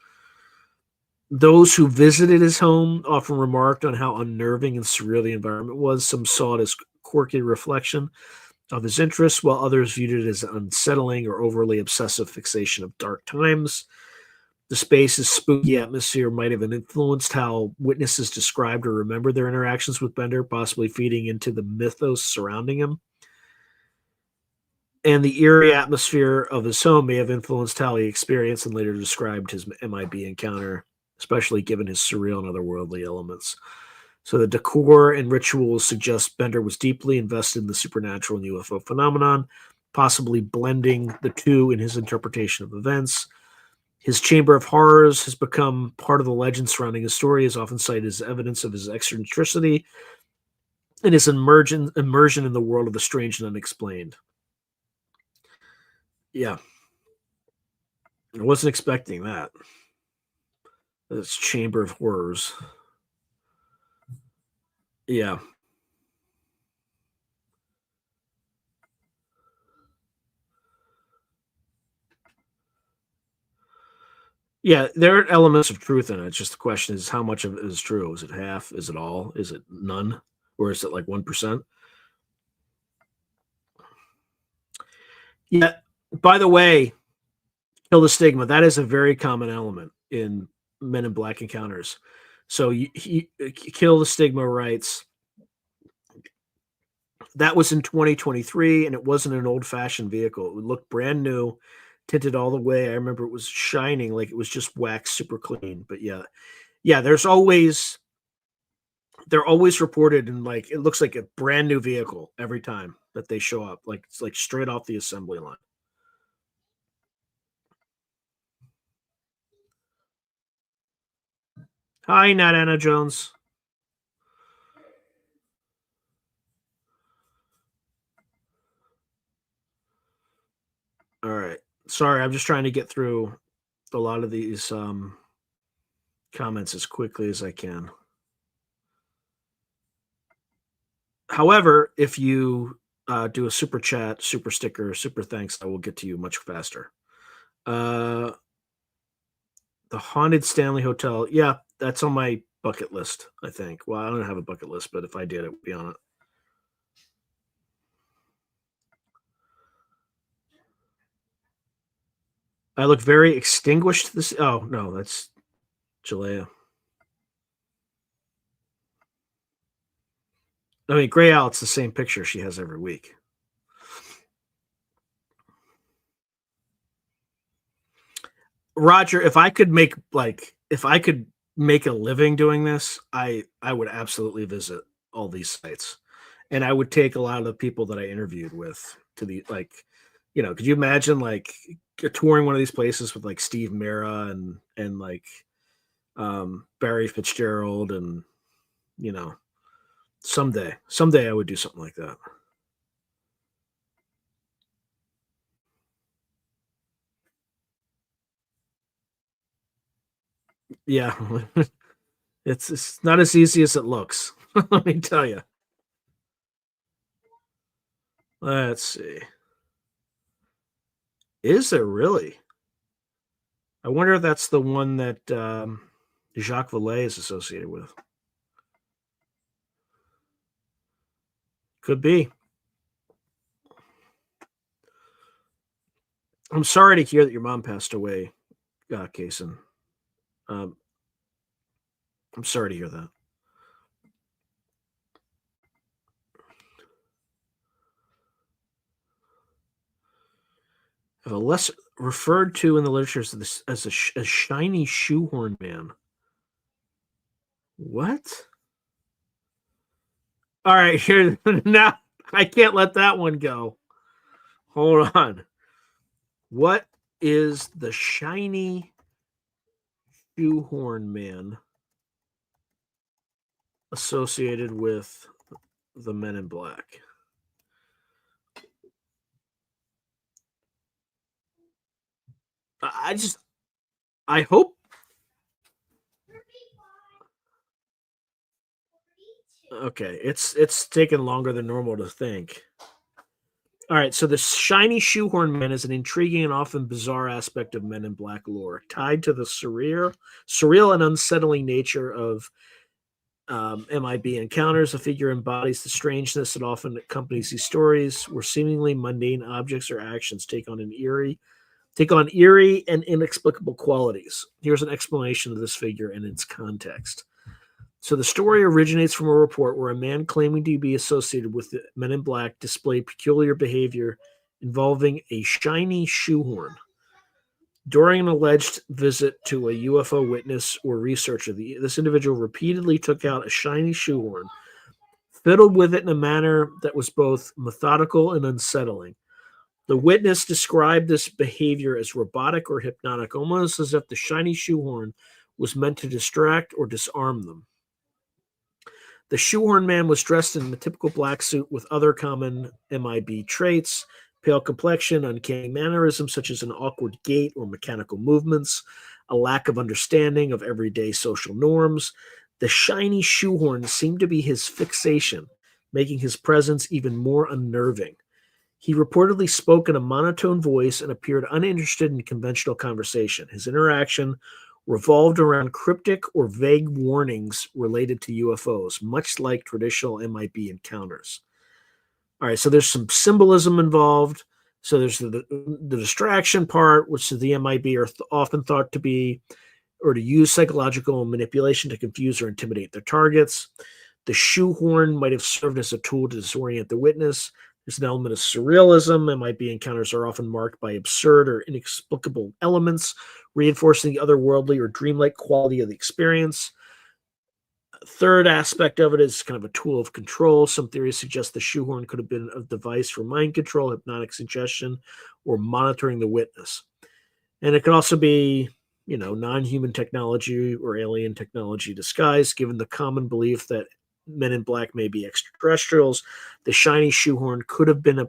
Those who visited his home often remarked on how unnerving and surreal the environment was. Some saw it as quirky reflection of his interests, while others viewed it as unsettling or overly obsessive fixation of dark times. The space's spooky atmosphere might have influenced how witnesses described or remembered their interactions with Bender, possibly feeding into the mythos surrounding him. And the eerie atmosphere of his home may have influenced how he experienced and later described his MIB encounter, especially given his surreal and otherworldly elements. So the decor and rituals suggest Bender was deeply invested in the supernatural and UFO phenomenon, possibly blending the two in his interpretation of events. His Chamber of Horrors has become part of the legend surrounding his story, is often cited as evidence of his eccentricity and his immersion in the world of the strange and unexplained. Yeah, I wasn't expecting that. This Chamber of Horrors. Yeah. Yeah, there are elements of truth in it. It's just the question is how much of it is true? Is it half? Is it all? Is it none? Or is it like 1%? Yeah. By the way, kill the stigma. That is a very common element in Men in Black encounters. So kill the stigma writes that was in 2023, and it wasn't an old fashioned vehicle. It looked brand new, tinted all the way. I remember it was shining like it was just waxed super clean. But yeah, they're always reported in like it looks like a brand new vehicle every time that they show up, like it's like straight off the assembly line. Hi, Nat Anna Jones. All right. Sorry, I'm just trying to get through a lot of these comments as quickly as I can. However, if you do a super chat, super sticker, super thanks, I will get to you much faster. The Haunted Stanley Hotel. Yeah, that's on my bucket list, I think. Well, I don't have a bucket list, but if I did, it would be on it. I look very extinguished. This. Oh no, that's Jalea. I mean, Gray Out's the same picture she has every week. Roger, if I could make a living doing this, I would absolutely visit all these sites, and I would take a lot of the people that I interviewed with to the like, could you imagine like touring one of these places with like Steve Mera and like Barry Fitzgerald and you know someday I would do something like that. Yeah, it's not as easy as it looks. Let me tell you. Let's see. Is there really? I wonder if that's the one that Jacques Vallée is associated with. Could be. I'm sorry to hear that your mom passed away, Kason. Um, I'm sorry to hear that. If a less referred to in the literature as a shiny shoehorn man. What? All right, here now. I can't let that one go. Hold on. What is the shiny shoehorn man associated with the Men in Black? I hope. Okay, it's taken longer than normal to think. All right, so the shiny shoehorn man is an intriguing and often bizarre aspect of Men in Black lore, tied to the surreal and unsettling nature of MIB encounters. A figure embodies the strangeness that often accompanies these stories, where seemingly mundane objects or actions take on eerie and inexplicable qualities. Here's an explanation of this figure and its context. So the story originates from a report where a man claiming to be associated with the Men in Black displayed peculiar behavior involving a shiny shoehorn. During an alleged visit to a UFO witness or researcher, this individual repeatedly took out a shiny shoehorn, fiddled with it in a manner that was both methodical and unsettling. The witness described this behavior as robotic or hypnotic, almost as if the shiny shoehorn was meant to distract or disarm them. The shoehorn man was dressed in the typical black suit with other common MIB traits: pale complexion, uncanny mannerisms such as an awkward gait or mechanical movements, a lack of understanding of everyday social norms. The shiny shoehorn seemed to be his fixation, making his presence even more unnerving. He reportedly spoke in a monotone voice and appeared uninterested in conventional conversation. His interaction revolved around cryptic or vague warnings related to UFOs, much like traditional MIB encounters. All right, so there's some symbolism involved. So there's the distraction part, which the MIB are often thought to be or to use psychological manipulation to confuse or intimidate their targets. The shoehorn might have served as a tool to disorient the witness. There's an element of surrealism. MIB encounters are often marked by absurd or inexplicable elements, reinforcing the otherworldly or dreamlike quality of the experience. Third aspect of it is kind of a tool of control. Some theories suggest the shoehorn could have been a device for mind control, hypnotic suggestion, or monitoring the witness. And it could also be, non-human technology or alien technology disguised, given the common belief that men in black may be extraterrestrials. The shiny shoehorn could have been a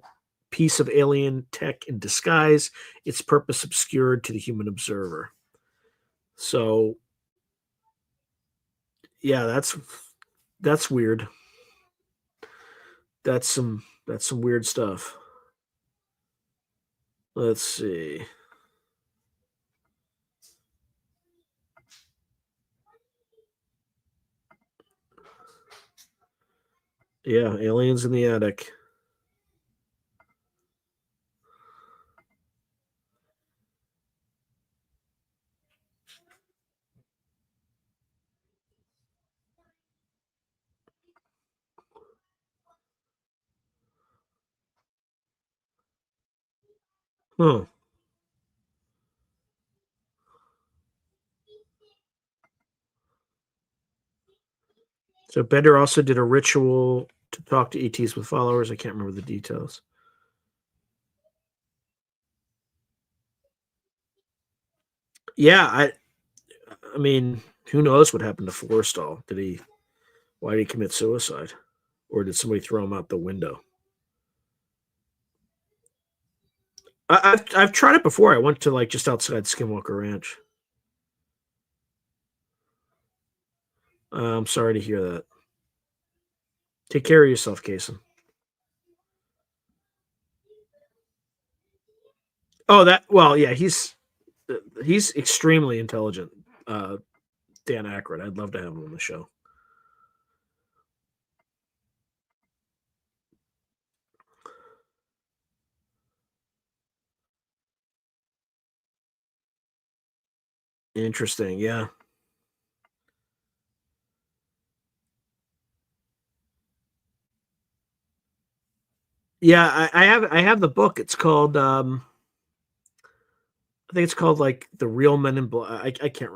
piece of alien tech in disguise, its purpose obscured to the human observer. So, yeah, that's weird. That's some weird stuff. Let's see. Yeah, aliens in the attic. Huh. So Bender also did a ritual to talk to ETs with followers. I can't remember the details. Yeah, I mean, who knows what happened to Forrestal? Why did he commit suicide? Or did somebody throw him out the window? I've tried it before. I went to just outside Skinwalker Ranch. I'm sorry to hear that. Take care of yourself, Kason. Oh, yeah, he's extremely intelligent. Dan Aykroyd. I'd love to have him on the show. Interesting. Yeah. Yeah, I have the book. It's called I think it's called The Real Men in Black. I can't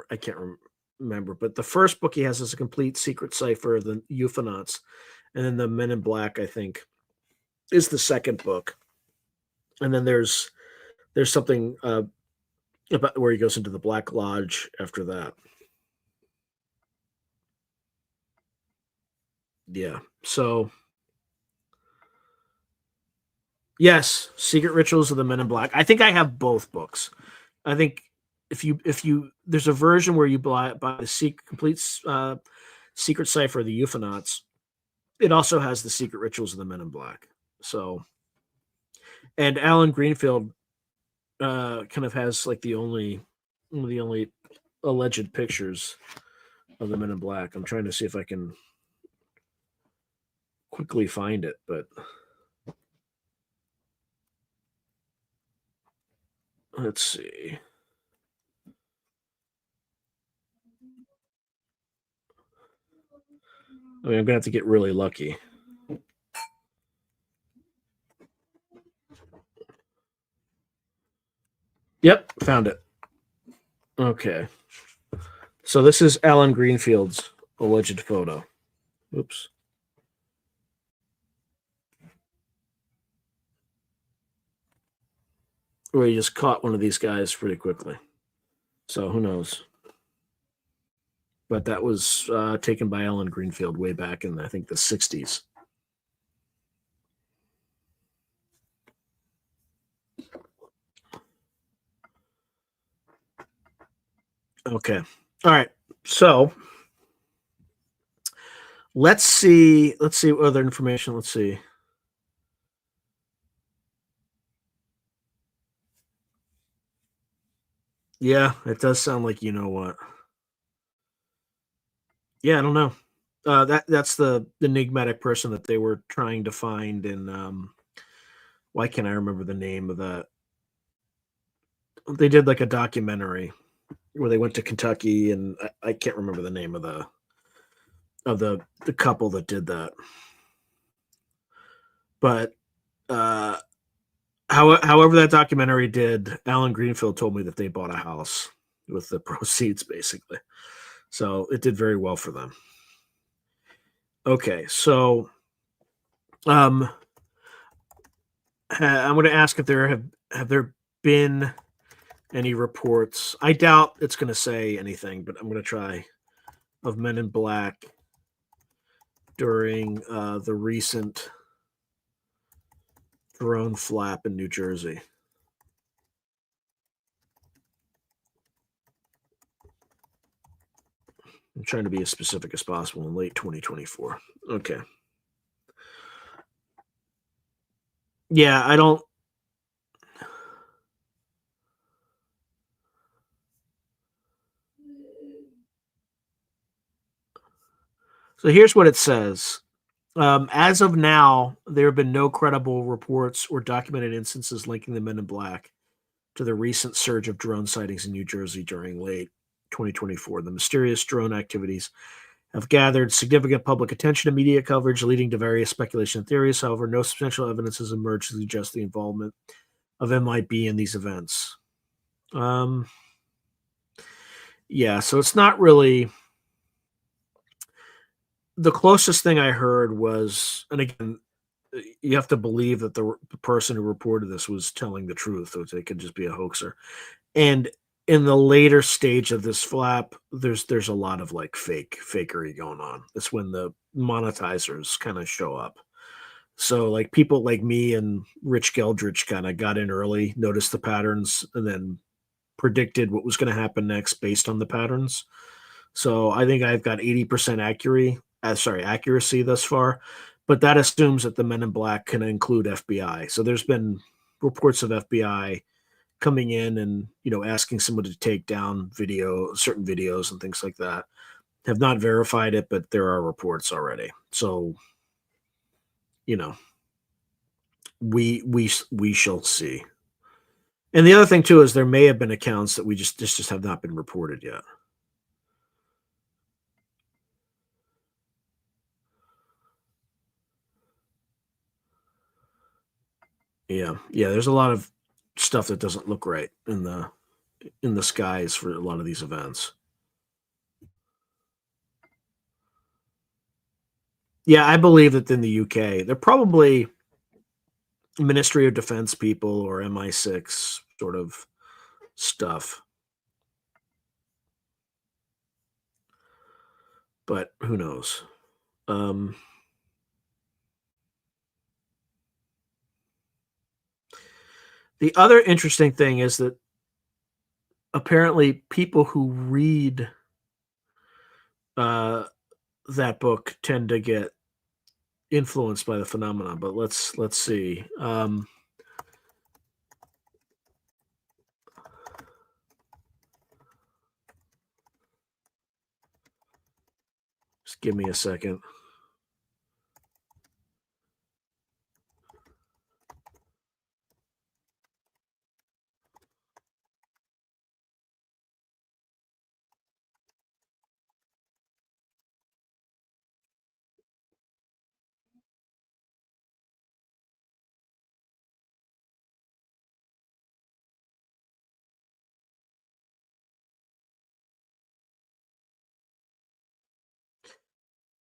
remember, but the first book he has is a complete secret cipher of the Euphonauts, and then the Men in Black, I think, is the second book. And then there's something about where he goes into the Black Lodge after that. Yeah. So yes, Secret Rituals of the Men in Black. I think I have both books. I think if you there's a version where you buy the complete secret cipher of the Euphonauts. It also has the Secret Rituals of the Men in Black. So, and Alan Greenfield kind of has one of the only alleged pictures of the Men in Black. I'm trying to see if I can quickly find it, but let's see. I mean, I'm gonna have to get really lucky. Yep, found it. Okay. So this is Alan Greenfield's alleged photo. Oops. Where he just caught one of these guys pretty quickly. So who knows? But that was taken by Alan Greenfield way back in, I think, the 60s. Okay. All right. So Let's see. Let's see what other information. Let's see. Yeah, it does sound like you know what. Yeah, I don't know. That's the enigmatic person that they were trying to find, and why can't I remember the name of that? They did like a documentary where they went to Kentucky, and I can't remember the name of the couple that did that. But uh, however that documentary did, Alan Greenfield told me that they bought a house with the proceeds, basically. So it did very well for them. Okay, so um, I'm going to ask if have there been any reports. I doubt it's going to say anything, but I'm going to try of Men in Black during the recent drone flap in New Jersey. I'm trying to be as specific as possible in late 2024. Okay. Yeah, I don't. So here's what it says. As of now, there have been no credible reports or documented instances linking the Men in Black to the recent surge of drone sightings in New Jersey during late 2024. The mysterious drone activities have gathered significant public attention and media coverage, leading to various speculation and theories. However, no substantial evidence has emerged to suggest the involvement of MIB in these events. Um, yeah, so it's not really the closest thing I heard was, and again, you have to believe that the person who reported this was telling the truth, or they could just be a hoaxer. And in the later stage of this flap, there's a lot of like fakery going on. It's when the monetizers kind of show up. So like people like me and Rich Geldrich kind of got in early, noticed the patterns, and then predicted what was going to happen next based on the patterns. So I think I've got 80% accuracy thus far, but that assumes that the Men in Black can include FBI. So there's been reports of FBI coming in and asking someone to take down certain videos and things like that. Have not verified it, but there are reports already. So you know we shall see. And the other thing too is there may have been accounts that we just have not been reported yet. Yeah. There's a lot of stuff that doesn't look right in the skies for a lot of these events. Yeah, I believe that in the UK, they're probably Ministry of Defense people or MI6 sort of stuff. But who knows? Um, the other interesting thing is that apparently people who read uh, that book tend to get influenced by the phenomenon. But let's see. Just give me a second.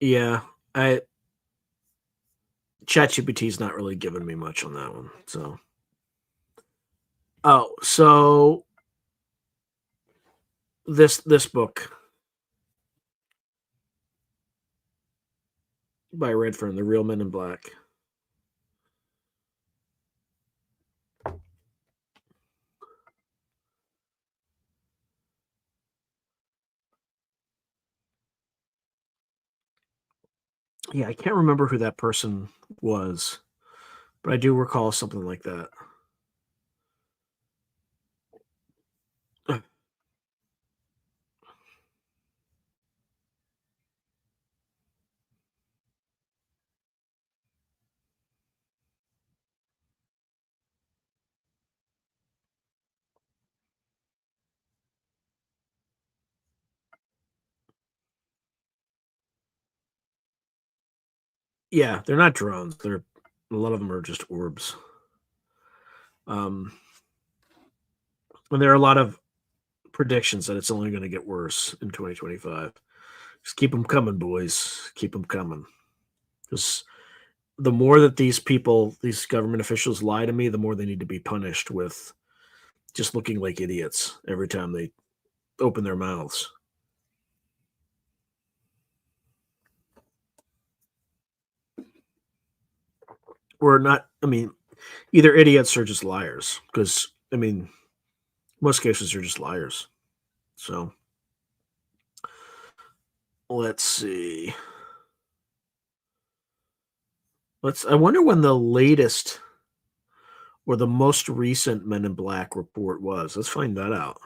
Yeah, I ChatGPT is not really giving me much on that one. So, so this book by Redfern, The Real Men in Black. Yeah, I can't remember who that person was, but I do recall something like that. Yeah, they're not drones. They're a lot of them are just orbs. And there are a lot of predictions that it's only going to get worse in 2025. Just keep them coming, boys. Keep them coming. Because the more that these people, these government officials lie to me, the more they need to be punished with just looking like idiots every time they open their mouths. Or not, I mean, either idiots or just liars. Because, I mean, most cases are just liars. So let's see. I wonder when the latest or the most recent Men in Black report was. Let's find that out.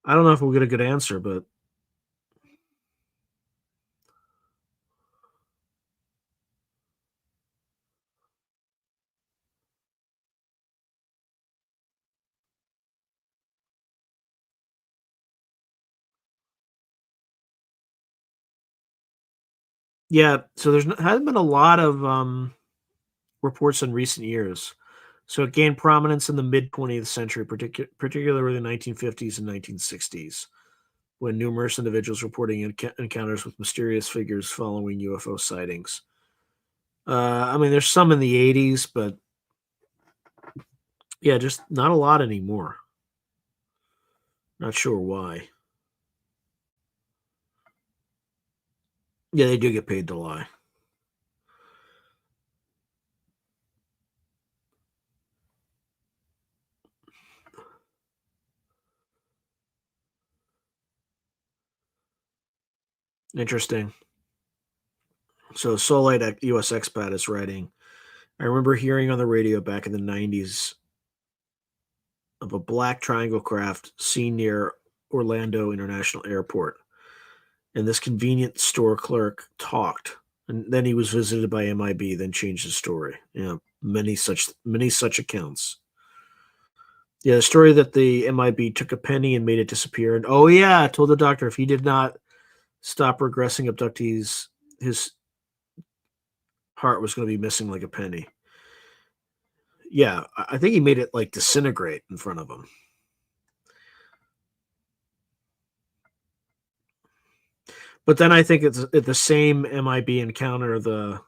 I don't know if we'll get a good answer, but yeah. So hasn't been a lot of reports in recent years. So it gained prominence in the mid 20th century, particularly the 1950s and 1960s, when numerous individuals reporting encounters with mysterious figures following UFO sightings. I mean, there's some in the 80s, but yeah, just not a lot anymore. Not sure why. Yeah, they do get paid to lie. Interesting. So Solite US Expat is writing. I remember hearing on the radio back in the 90s of a black triangle craft seen near Orlando International Airport. And this convenience store clerk talked. And then he was visited by MIB, then changed his story. Yeah, many such accounts. Yeah, the story that the MIB took a penny and made it disappear. And oh yeah, told the doctor if he did not stop regressing abductees, his heart was going to be missing like a penny. Yeah, I think he made it like disintegrate in front of him. But then I think it's at the same MIB encounter, the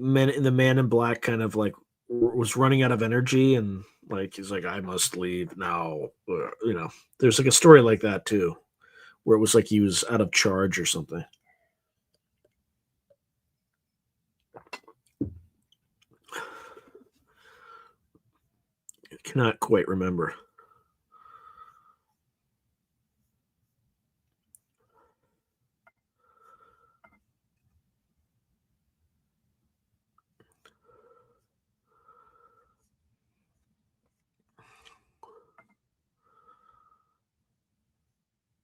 man in black kind of like was running out of energy and like he's like I must leave now. There's like a story like that too, where it was like he was out of charge or something. I cannot quite remember.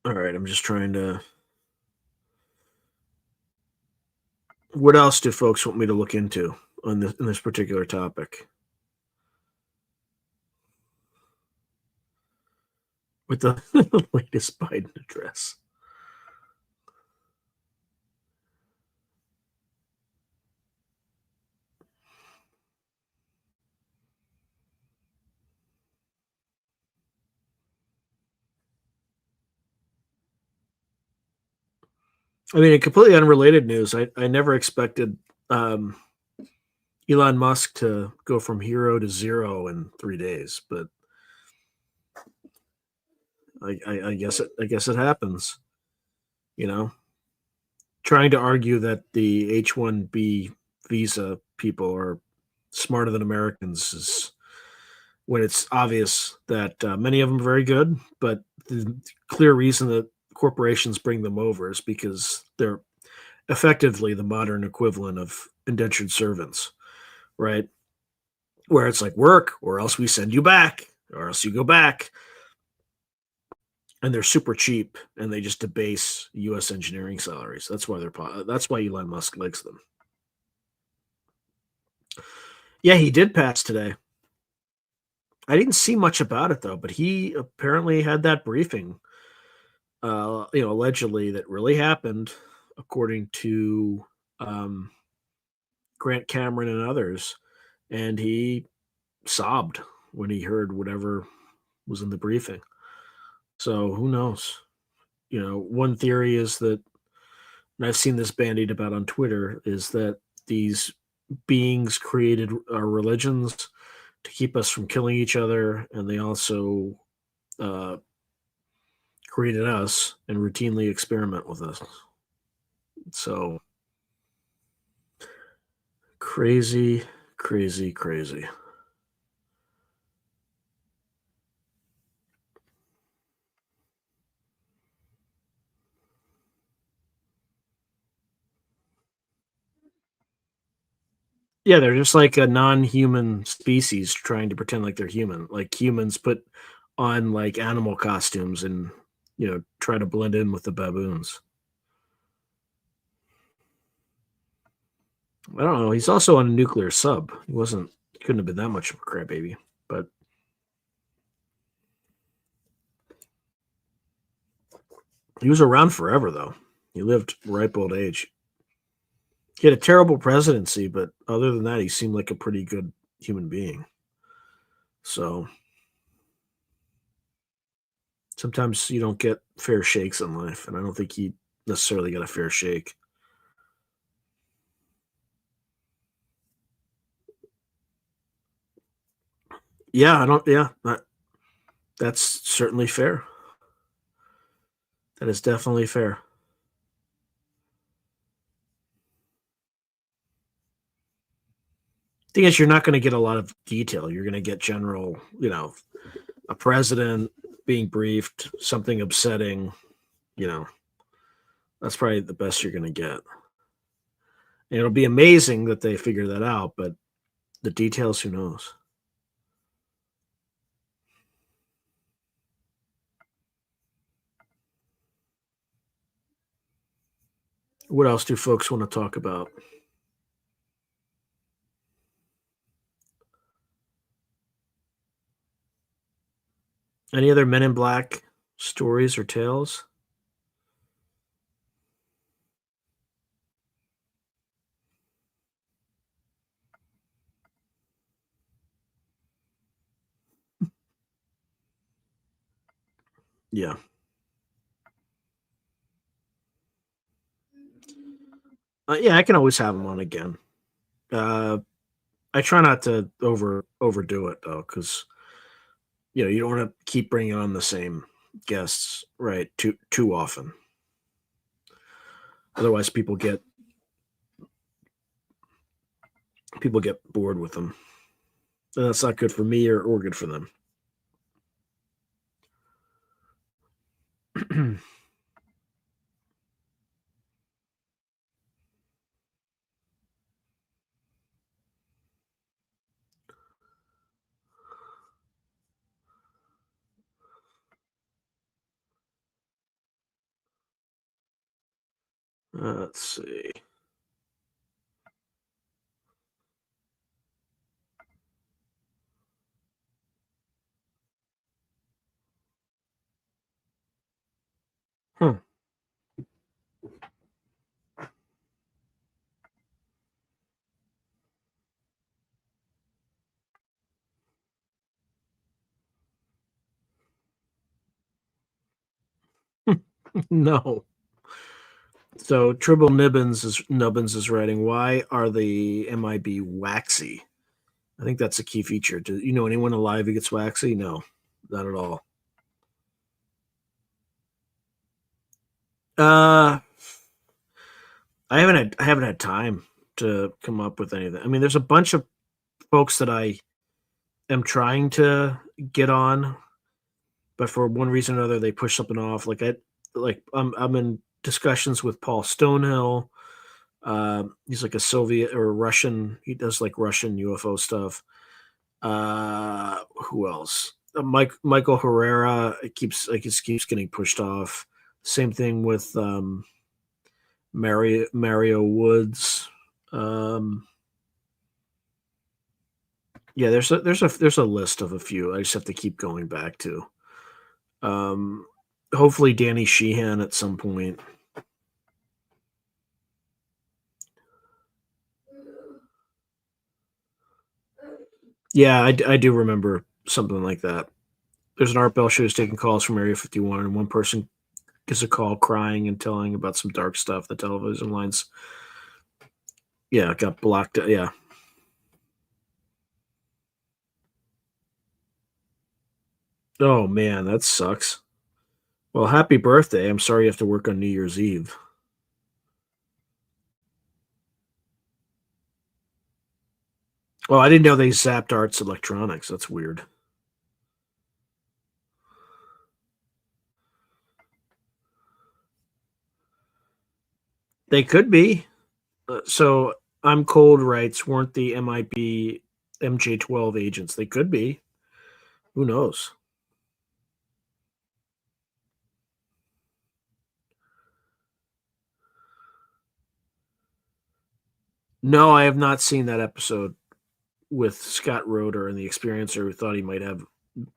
All right, I'm just trying to. What else do folks want me to look into on this in this particular topic? With the latest Biden address. I mean, in completely unrelated news, I never expected um, Elon Musk to go from hero to zero in 3 days, but I guess it happens. You know, trying to argue that the H-1B visa people are smarter than Americans is when it's obvious that many of them are very good, but the clear reason that corporations bring them over is because they're effectively the modern equivalent of indentured servants, right? Where it's like work, or else we send you back, or else you go back. And they're super cheap, and they just debase U.S. engineering salaries. That's why that's why Elon Musk likes them. Yeah, he did pass today. I didn't see much about it though, but he apparently had that briefing. Allegedly that really happened, according to um, Grant Cameron and others, and he sobbed when he heard whatever was in the briefing. So who knows? One theory is that, and I've seen this bandied about on Twitter, is that these beings created our religions to keep us from killing each other, and they also uh, created us and routinely experiment with us. So crazy, crazy, crazy. Yeah, they're just like a non-human species trying to pretend like they're human. Like humans put on like animal costumes and try to blend in with the baboons. I don't know. He's also on a nuclear sub. He couldn't have been that much of a crybaby, but he was around forever though. He lived ripe old age. He had a terrible presidency, but other than that, he seemed like a pretty good human being. So sometimes you don't get fair shakes in life, and I don't think he necessarily got a fair shake. Yeah, I don't. Yeah, that's certainly fair. That is definitely fair. Thing is, you're not going to get a lot of detail. You're going to get general, a president being briefed, something upsetting. You know, that's probably the best you're going to get. And it'll be amazing that they figure that out, but the details, who knows? What else do folks want to talk about? Any other Men in Black stories or tales? Yeah. Yeah, I can always have them on again. Uh, I try not to overdo it though, because you don't want to keep bringing on the same guests, right? Too often. Otherwise, people get bored with them, and that's not good for me or good for them. Let's see. Huh. No. So Tribble Nubbins is writing. Why are the MIB waxy? I think that's a key feature. Do you know anyone alive who gets waxy? No, not at all. Uh, I haven't had time. to come up with anything. I mean, there's a bunch of folks that I am trying to get on, but for one reason or another, they push something off. I'm in discussions with Paul Stonehill. He's like a Soviet or Russian. He does like Russian UFO stuff. Who else? Michael Herrera. It keeps getting pushed off. Same thing with Mario Woods. Yeah, there's a list of a few. I just have to keep going back to. Hopefully Danny Sheehan at some point. Yeah, I do remember something like that. There's an Art Bell show who's taking calls from Area 51, and one person gets a call crying and telling about some dark stuff. The television lines, yeah, got blocked. Yeah. Oh man, that sucks. Well, happy birthday. I'm sorry you have to work on New Year's Eve. Oh, I didn't know they zapped Arts Electronics. That's weird. They could be. So I'm Cold writes, weren't the MIB MJ12 agents? They could be. Who knows? No, I have not seen that episode with Scott Roeder and the Experiencer who thought he might have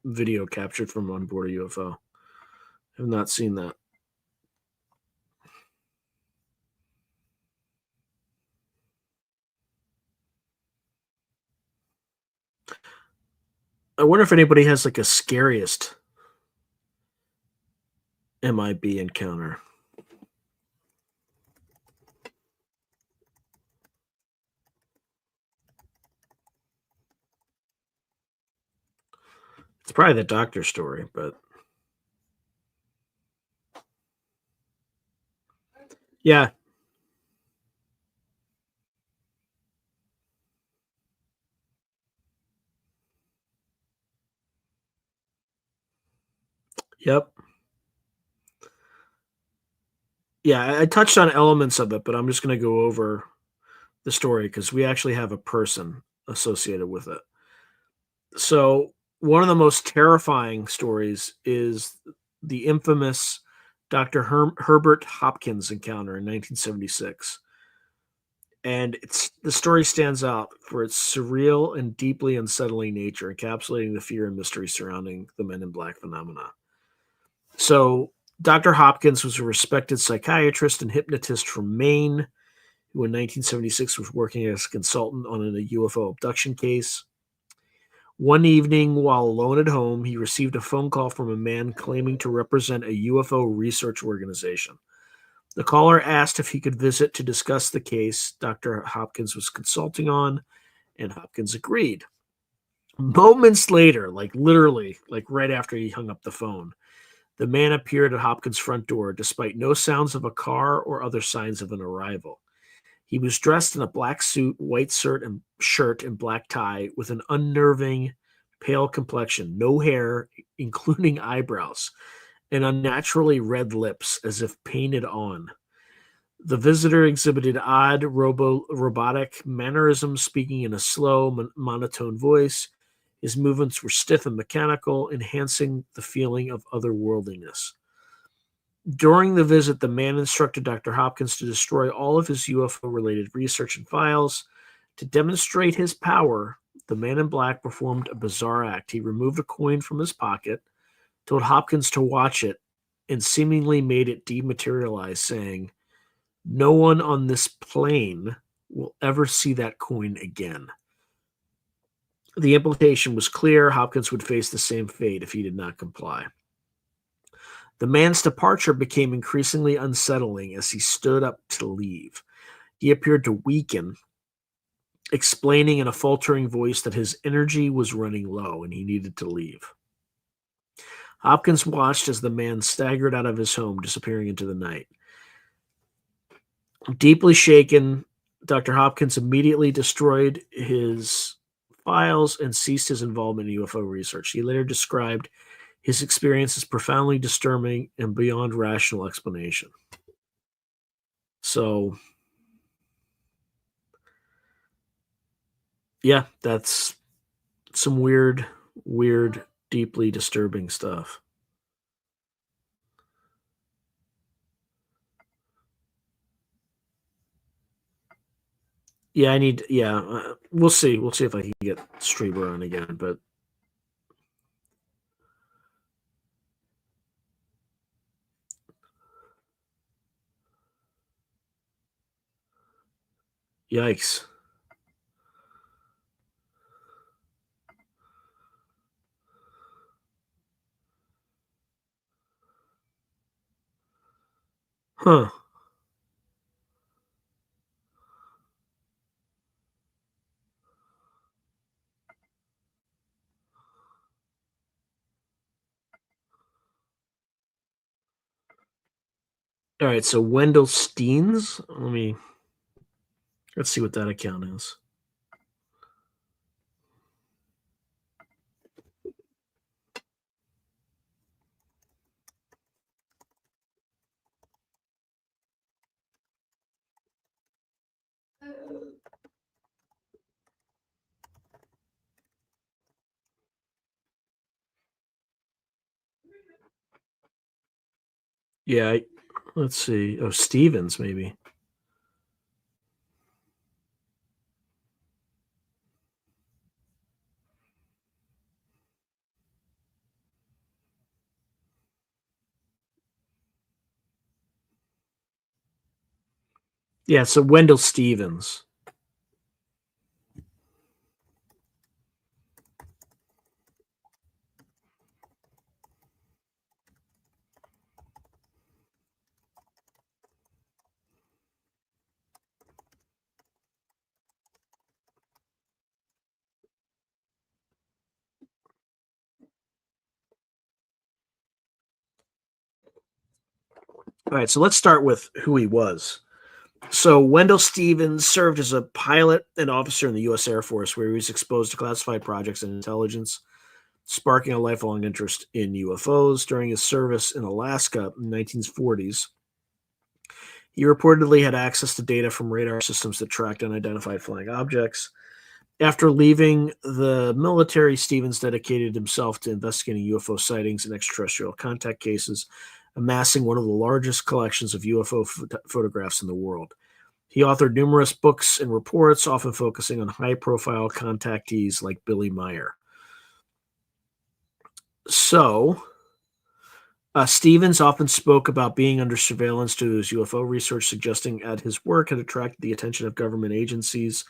video captured from on board a UFO. I have not seen that. I wonder if anybody has like a scariest MIB encounter. It's probably the doctor story, but yeah. Yep. Yeah, I touched on elements of it, but I'm just going to go over the story because we actually have a person associated with it. So, one of the most terrifying stories is the infamous Dr. Herbert Hopkins encounter in 1976. And the story stands out for its surreal and deeply unsettling nature, encapsulating the fear and mystery surrounding the Men in Black phenomena. So, Dr. Hopkins was a respected psychiatrist and hypnotist from Maine who in 1976 was working as a consultant on a UFO abduction case. One evening, while alone at home, he received a phone call from a man claiming to represent a UFO research organization. The caller asked if he could visit to discuss the case Dr. Hopkins was consulting on, and Hopkins agreed. Moments later, like literally, like right after he hung up the phone, the man appeared at Hopkins' front door despite no sounds of a car or other signs of an arrival. He was dressed in a black suit, white shirt, and black tie with an unnerving, pale complexion, no hair, including eyebrows, and unnaturally red lips as if painted on. The visitor exhibited odd, robotic mannerisms, speaking in a slow, monotone voice. His movements were stiff and mechanical, enhancing the feeling of otherworldliness. During the visit, the man instructed Dr. Hopkins to destroy all of his UFO-related research and files. To demonstrate his power, the man in black performed a bizarre act. He removed a coin from his pocket, told Hopkins to watch it, and seemingly made it dematerialize, saying, "No one on this plane will ever see that coin again." The implication was clear. Hopkins would face the same fate if he did not comply. The man's departure became increasingly unsettling as he stood up to leave. He appeared to weaken, explaining in a faltering voice that his energy was running low and he needed to leave. Hopkins watched as the man staggered out of his home, disappearing into the night. Deeply shaken, Dr. Hopkins immediately destroyed his files and ceased his involvement in UFO research. He later described his experience as profoundly disturbing and beyond rational explanation. So, yeah, that's some weird, deeply disturbing stuff. Yeah, we'll see. We'll see if I can get Streamer on again, but yikes. Huh. All right, so Wendell Steens. Let's see what that account is. Yeah, let's see. Oh, Stevens, maybe. Yeah, so Wendell Stevens. All right, so let's start with who he was. So Wendell Stevens served as a pilot and officer in the U.S. Air Force, where he was exposed to classified projects and intelligence, sparking a lifelong interest in UFOs. During his service in Alaska in the 1940s, he reportedly had access to data from radar systems that tracked unidentified flying objects. After leaving the military, Stevens dedicated himself to investigating UFO sightings and extraterrestrial contact cases, amassing one of the largest collections of UFO photographs in the world. He authored numerous books and reports, often focusing on high-profile contactees like Billy Meyer. So, Stevens often spoke about being under surveillance due to his UFO research, suggesting that his work had attracted the attention of government agencies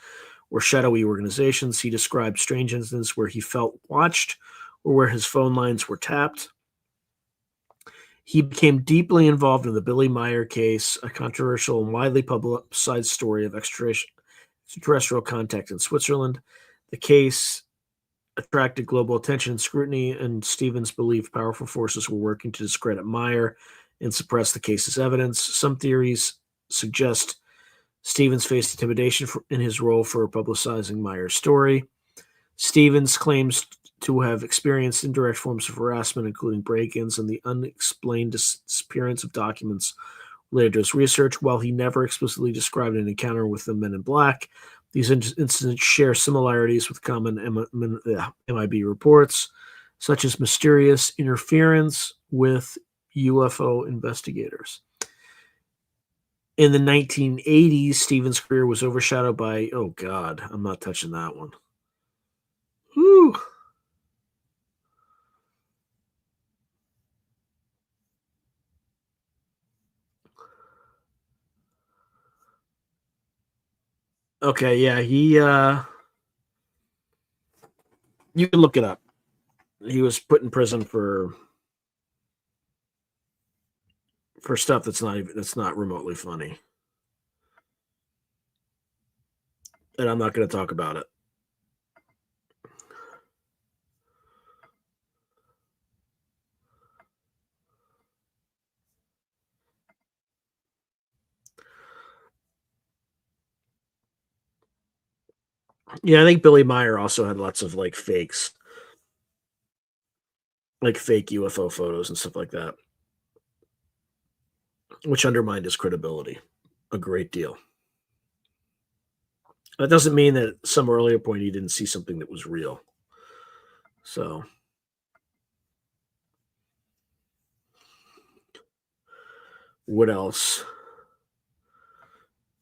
or shadowy organizations. He described strange incidents where he felt watched or where his phone lines were tapped. He became deeply involved in the Billy Meyer case, a controversial and widely publicized story of extraterrestrial contact in Switzerland. The case attracted global attention and scrutiny, and Stevens believed powerful forces were working to discredit Meyer and suppress the case's evidence. Some theories suggest Stevens faced intimidation in his role for publicizing Meyer's story. Stevens claims to have experienced indirect forms of harassment, including break-ins and the unexplained disappearance of documents related to his research. While he never explicitly described an encounter with the Men in Black, these incidents share similarities with common MIB reports, such as mysterious interference with UFO investigators. In the 1980s, Stevens' career was overshadowed by, oh God, I'm not touching that one. Whew. Okay, yeah, you can look it up. He was put in prison for stuff that's not remotely funny. And I'm not going to talk about it. Yeah, I think Billy Meyer also had lots of like fakes, like fake UFO photos and stuff like that, which undermined his credibility a great deal. That doesn't mean that at some earlier point he didn't see something that was real. So, what else?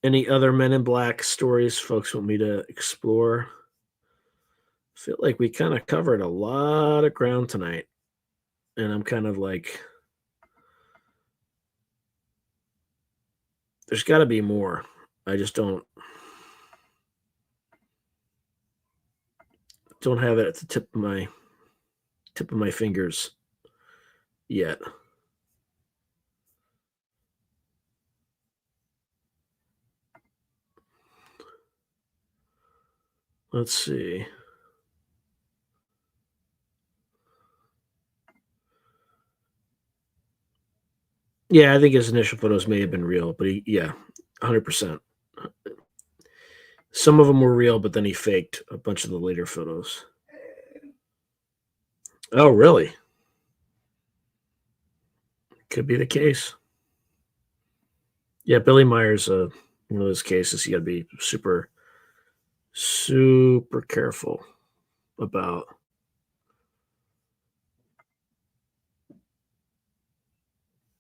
Any other Men in Black stories folks want me to explore? I feel like we kind of covered a lot of ground tonight, and I'm kind of like, there's got to be more. I just don't have it at the tip of my fingers yet. Let's see. Yeah, I think his initial photos may have been real, but yeah, 100%. Some of them were real, but then he faked a bunch of the later photos. Oh, really? Could be the case. Yeah, Billy Meyer's one of those cases you got to be super, super careful about.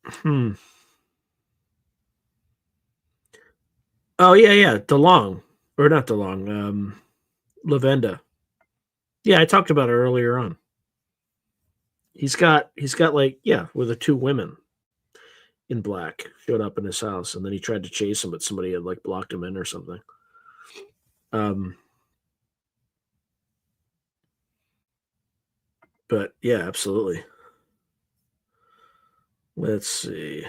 Hmm. Oh yeah, yeah. DeLong, or not DeLong. Lavenda. Yeah, I talked about it earlier on. He's got like, yeah, where the two women in black showed up in his house, and then he tried to chase him, but somebody had like blocked him in or something. Um, but yeah, absolutely. Let's see.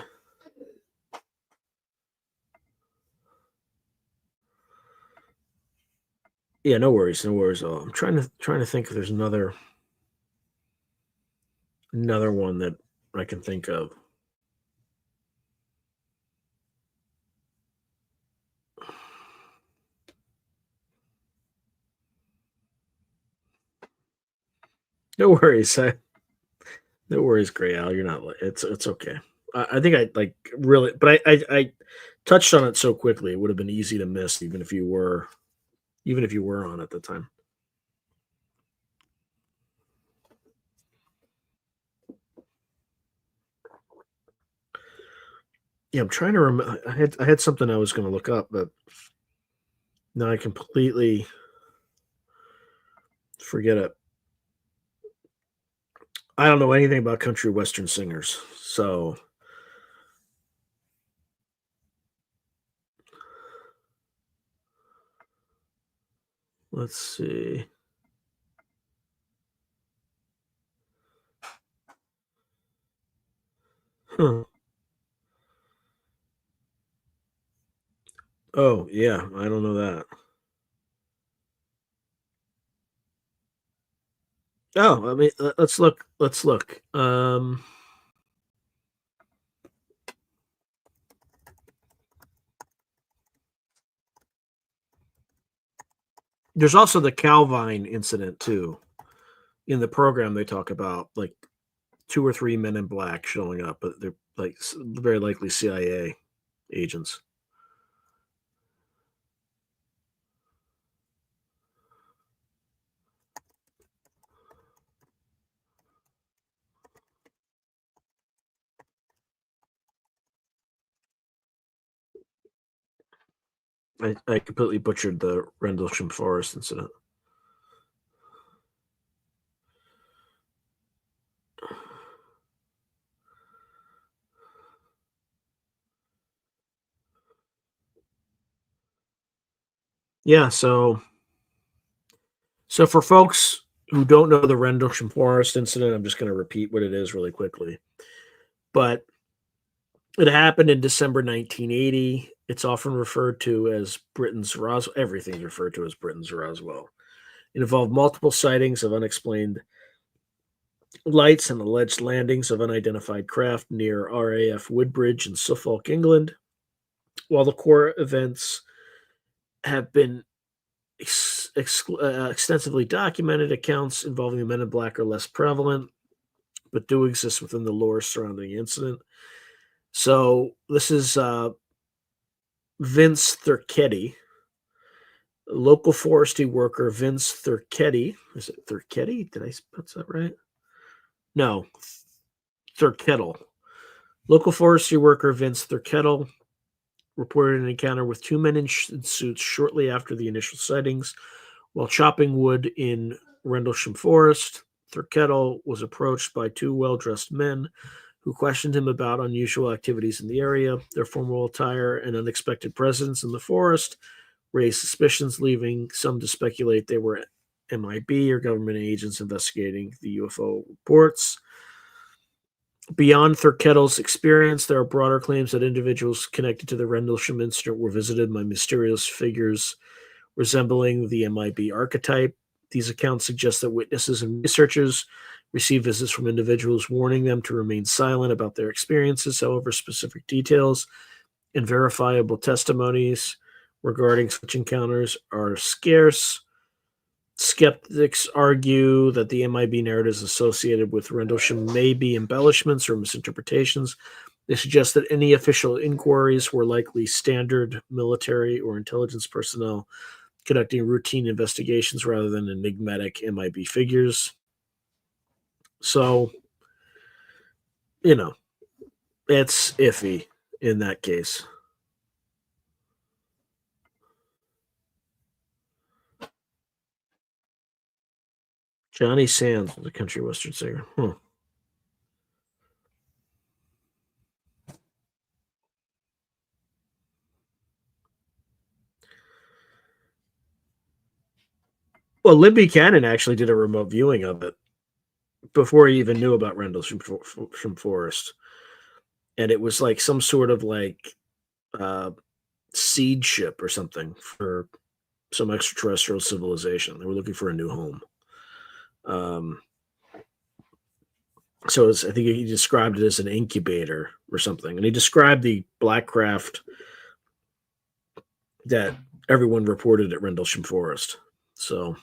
Yeah, no worries, no worries at all. I'm trying to think if there's another one that I can think of. No worries. No worries, Gray Al. You're not. It's okay. I think I like really, but I touched on it so quickly. It would have been easy to miss, even if you were on at the time. Yeah, I'm trying to remember. I had something I was going to look up, but now I completely forget it. I don't know anything about country western singers, so let's see. Huh. Oh yeah, I don't know that. Oh, I mean, let's look. Let's look. There's also the Calvine incident too. In the program, they talk about like two or three men in black showing up, but they're like very likely CIA agents. I completely butchered the Rendlesham Forest incident. Yeah, so for folks who don't know the Rendlesham Forest incident, I'm just going to repeat what it is really quickly. But it happened in December 1980. It's often referred to as Britain's Roswell. Everything's referred to as Britain's Roswell. It involved multiple sightings of unexplained lights and alleged landings of unidentified craft near RAF Woodbridge in Suffolk, England. While the core events have been extensively documented. Accounts involving the Men in Black are less prevalent, but do exist within the lore surrounding the incident. So this is Vince Thurketti, local forestry worker Vince Thurketti. Is it Thurketti? Did I pronounce that right? No, Thurkettle. Local forestry worker Vince Thurkettle reported an encounter with two men in suits shortly after the initial sightings. While chopping wood in Rendlesham Forest, Thurkettle was approached by two well-dressed men who questioned him about unusual activities in the area. Their formal attire and unexpected presence in the forest raised suspicions, leaving some to speculate they were MIB or government agents investigating the UFO reports. Beyond Thurkettle's experience, there are broader claims that individuals connected to the Rendlesham incident were visited by mysterious figures resembling the MIB archetype. These accounts suggest that witnesses and researchers received visits from individuals warning them to remain silent about their experiences. However, specific details and verifiable testimonies regarding such encounters are scarce. Skeptics argue that the MIB narratives associated with Rendlesham may be embellishments or misinterpretations. They suggest that any official inquiries were likely standard military or intelligence personnel conducting routine investigations rather than enigmatic MIB figures. So, it's iffy in that case. Johnny Sands was a country western singer. Well, Libby Cannon actually did a remote viewing of it before he even knew about Rendlesham Forest. And it was like some sort of seed ship or something for some extraterrestrial civilization. They were looking for a new home. So I think he described it as an incubator or something. And he described the black craft that everyone reported at Rendlesham Forest. So,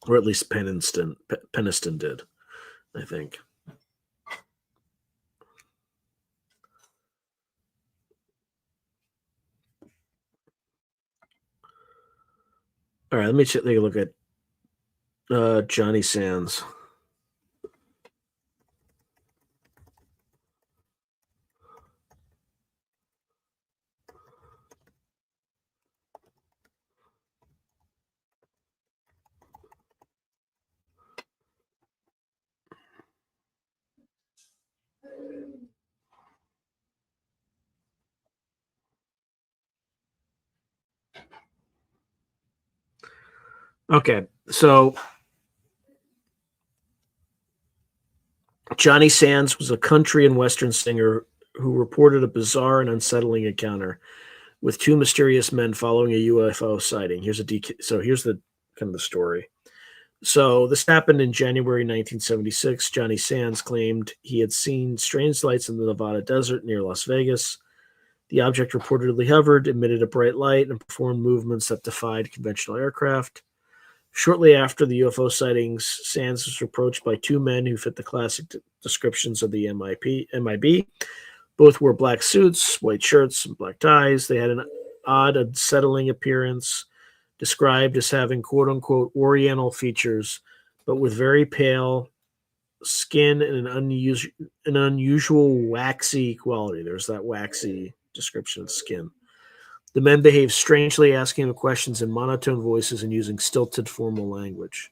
or at least Peniston did, I think. All right, let me take a look at Johnny Sands. Okay, so Johnny Sands was a country and western singer who reported a bizarre and unsettling encounter with two mysterious men following a UFO sighting. Here's the kind of the story. So this happened in January 1976. Johnny Sands claimed he had seen strange lights in the Nevada desert near Las Vegas. The object reportedly hovered, emitted a bright light, and performed movements that defied conventional aircraft. Shortly after the UFO sightings, Sands was approached by two men who fit the classic descriptions of the MIB. Both wore black suits, white shirts, and black ties. They had an odd, unsettling appearance, described as having quote-unquote oriental features, but with very pale skin and an unusual waxy quality. There's that waxy description of skin. The men behaved strangely, asking him questions in monotone voices and using stilted formal language.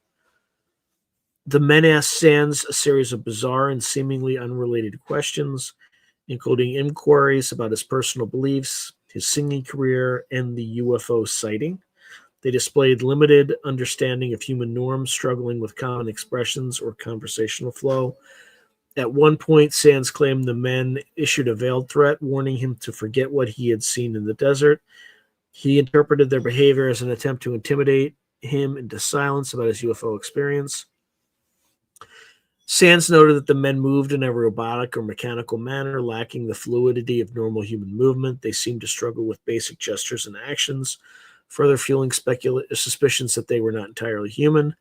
The men asked Sands a series of bizarre and seemingly unrelated questions, including inquiries about his personal beliefs, his singing career, and the UFO sighting. They displayed limited understanding of human norms, struggling with common expressions or conversational flow. At one point, Sands claimed the men issued a veiled threat, warning him to forget what he had seen in the desert. He interpreted their behavior as an attempt to intimidate him into silence about his UFO experience. Sands noted that the men moved in a robotic or mechanical manner, lacking the fluidity of normal human movement. They seemed to struggle with basic gestures and actions, further fueling suspicions that they were not entirely human.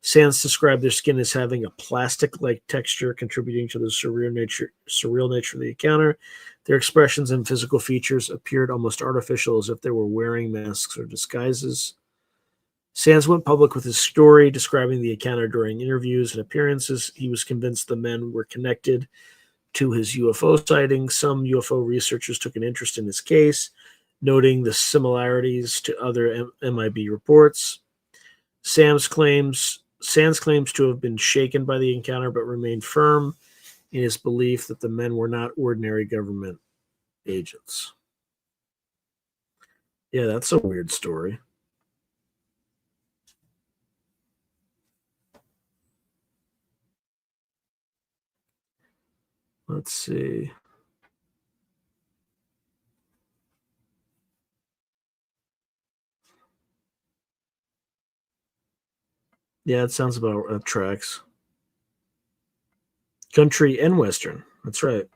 Sands described their skin as having a plastic-like texture, contributing to the surreal nature of the encounter. Their expressions and physical features appeared almost artificial, as if they were wearing masks or disguises. Sands went public with his story, describing the encounter during interviews and appearances. He was convinced the men were connected to his UFO sightings. Some UFO researchers took an interest in his case, noting the similarities to other MIB reports. Sands claims to have been shaken by the encounter, but remained firm in his belief that the men were not ordinary government agents. Yeah, that's a weird story. Let's see. Yeah, it sounds about tracks. Country and Western. That's right.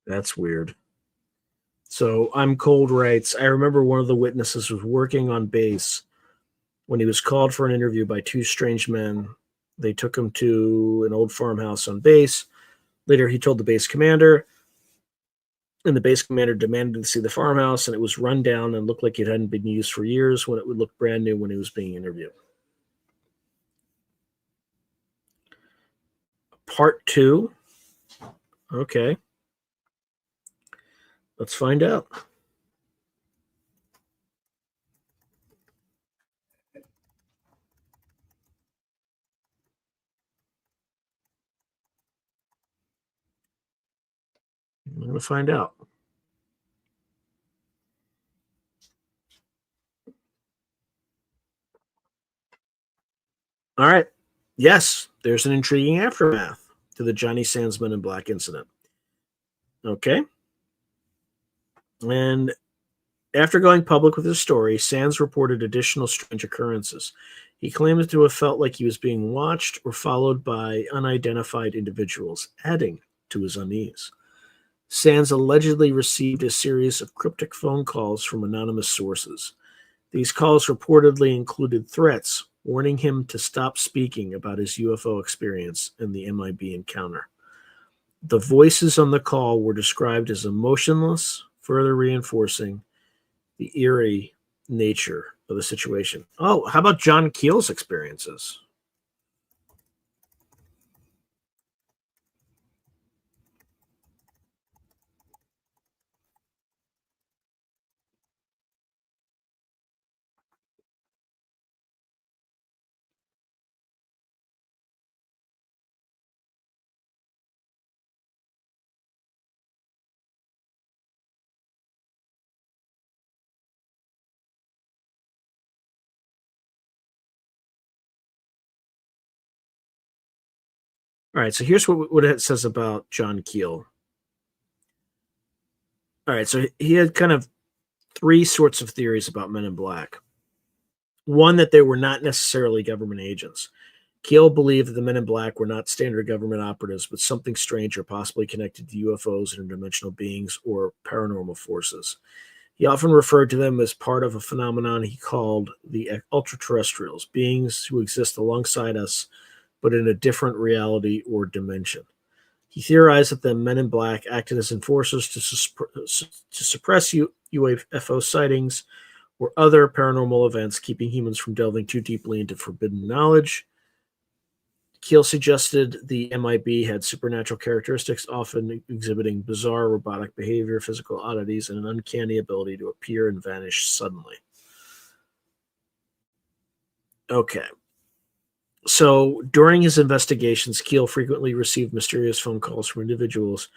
That's weird. So I'm Cold writes, I remember one of the witnesses was working on base when he was called for an interview by two strange men. They took him to an old farmhouse on base. Later, he told the base commander, and the base commander demanded to see the farmhouse, and it was run down and looked like it hadn't been used for years when it would look brand new when he was being interviewed. Part 2. Okay. Let's find out. I'm going to find out. All right. Yes, there's an intriguing aftermath to the Johnny Sands Men in Black incident. Okay. And after going public with his story, Sands reported additional strange occurrences. He claims to have felt like he was being watched or followed by unidentified individuals, adding to his unease. Sands allegedly received a series of cryptic phone calls from anonymous sources. These calls reportedly included threats, warning him to stop speaking about his UFO experience and the MIB encounter. The voices on the call were described as emotionless, further reinforcing the eerie nature of the situation. Oh, how about John Keel's experiences? All right, so here's what it says about John Keel. All right, so he had kind of three sorts of theories about Men in Black. One, that they were not necessarily government agents. Keel believed that the Men in Black were not standard government operatives, but something strange or possibly connected to UFOs, interdimensional beings, or paranormal forces. He often referred to them as part of a phenomenon he called the ultra-terrestrials, beings who exist alongside us, but in a different reality or dimension. He theorized that the Men in Black acted as enforcers to suppress UFO sightings or other paranormal events, keeping humans from delving too deeply into forbidden knowledge. Keel suggested the MIB had supernatural characteristics, often exhibiting bizarre robotic behavior, physical oddities, and an uncanny ability to appear and vanish suddenly. Okay. So during his investigations, Keel frequently received mysterious phone calls from individuals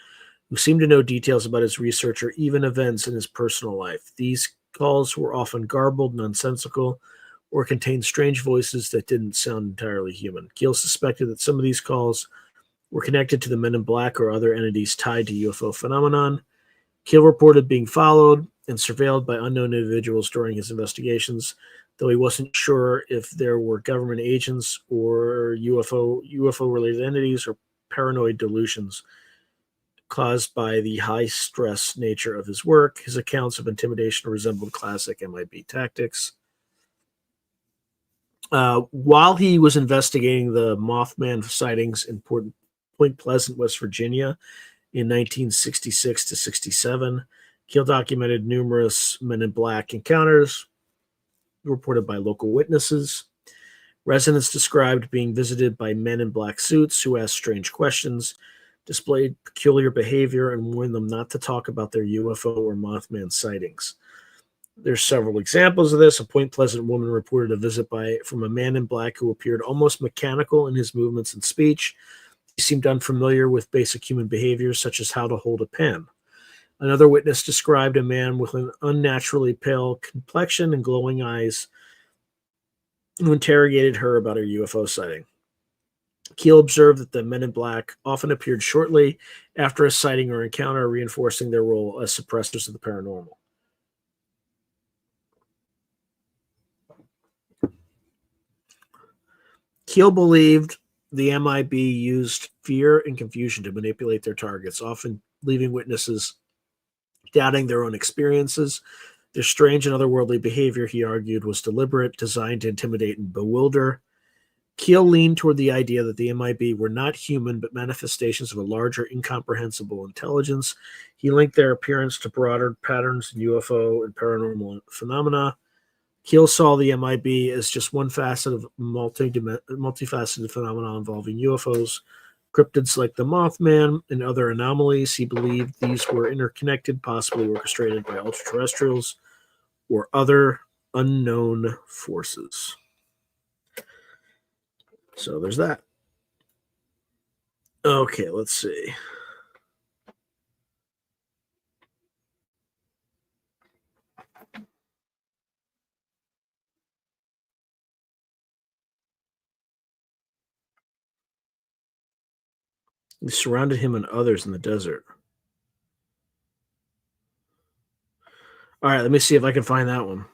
who seemed to know details about his research or even events in his personal life. These calls were often garbled, nonsensical, or contained strange voices that didn't sound entirely human. Keel suspected that some of these calls were connected to the Men in Black or other entities tied to UFO phenomenon. Keel reported being followed and surveilled by unknown individuals during his investigations, though he wasn't sure if there were government agents or UFO related entities or paranoid delusions caused by the high stress nature of his work. His accounts of intimidation resembled classic MIB tactics. While he was investigating the Mothman sightings in Point Pleasant, West Virginia in 1966 to 67, Keel documented numerous Men in Black encounters reported by local witnesses. Residents described being visited by men in black suits who asked strange questions, displayed peculiar behavior, and warned them not to talk about their UFO or Mothman sightings. There's several examples of this. A Point Pleasant woman reported a visit from a man in black who appeared almost mechanical in his movements and speech. He seemed unfamiliar with basic human behaviors, such as how to hold a pen. Another witness described a man with an unnaturally pale complexion and glowing eyes who interrogated her about her UFO sighting. Keel observed that the men in black often appeared shortly after a sighting or encounter, reinforcing their role as suppressors of the paranormal. Keel believed the MIB used fear and confusion to manipulate their targets, often leaving witnesses doubting their own experiences. Their strange and otherworldly behavior, he argued, was deliberate, designed to intimidate and bewilder. Keel leaned toward the idea that the MIB were not human, but manifestations of a larger, incomprehensible intelligence. He linked their appearance to broader patterns in UFO and paranormal phenomena. Keel saw the MIB as just one facet of multifaceted phenomena involving UFOs, cryptids like the Mothman, and other anomalies. He believed these were interconnected, possibly orchestrated by extraterrestrials or other unknown forces. So there's that. Okay, let's see. He surrounded him and others in the desert. All right, let me see if I can find that one.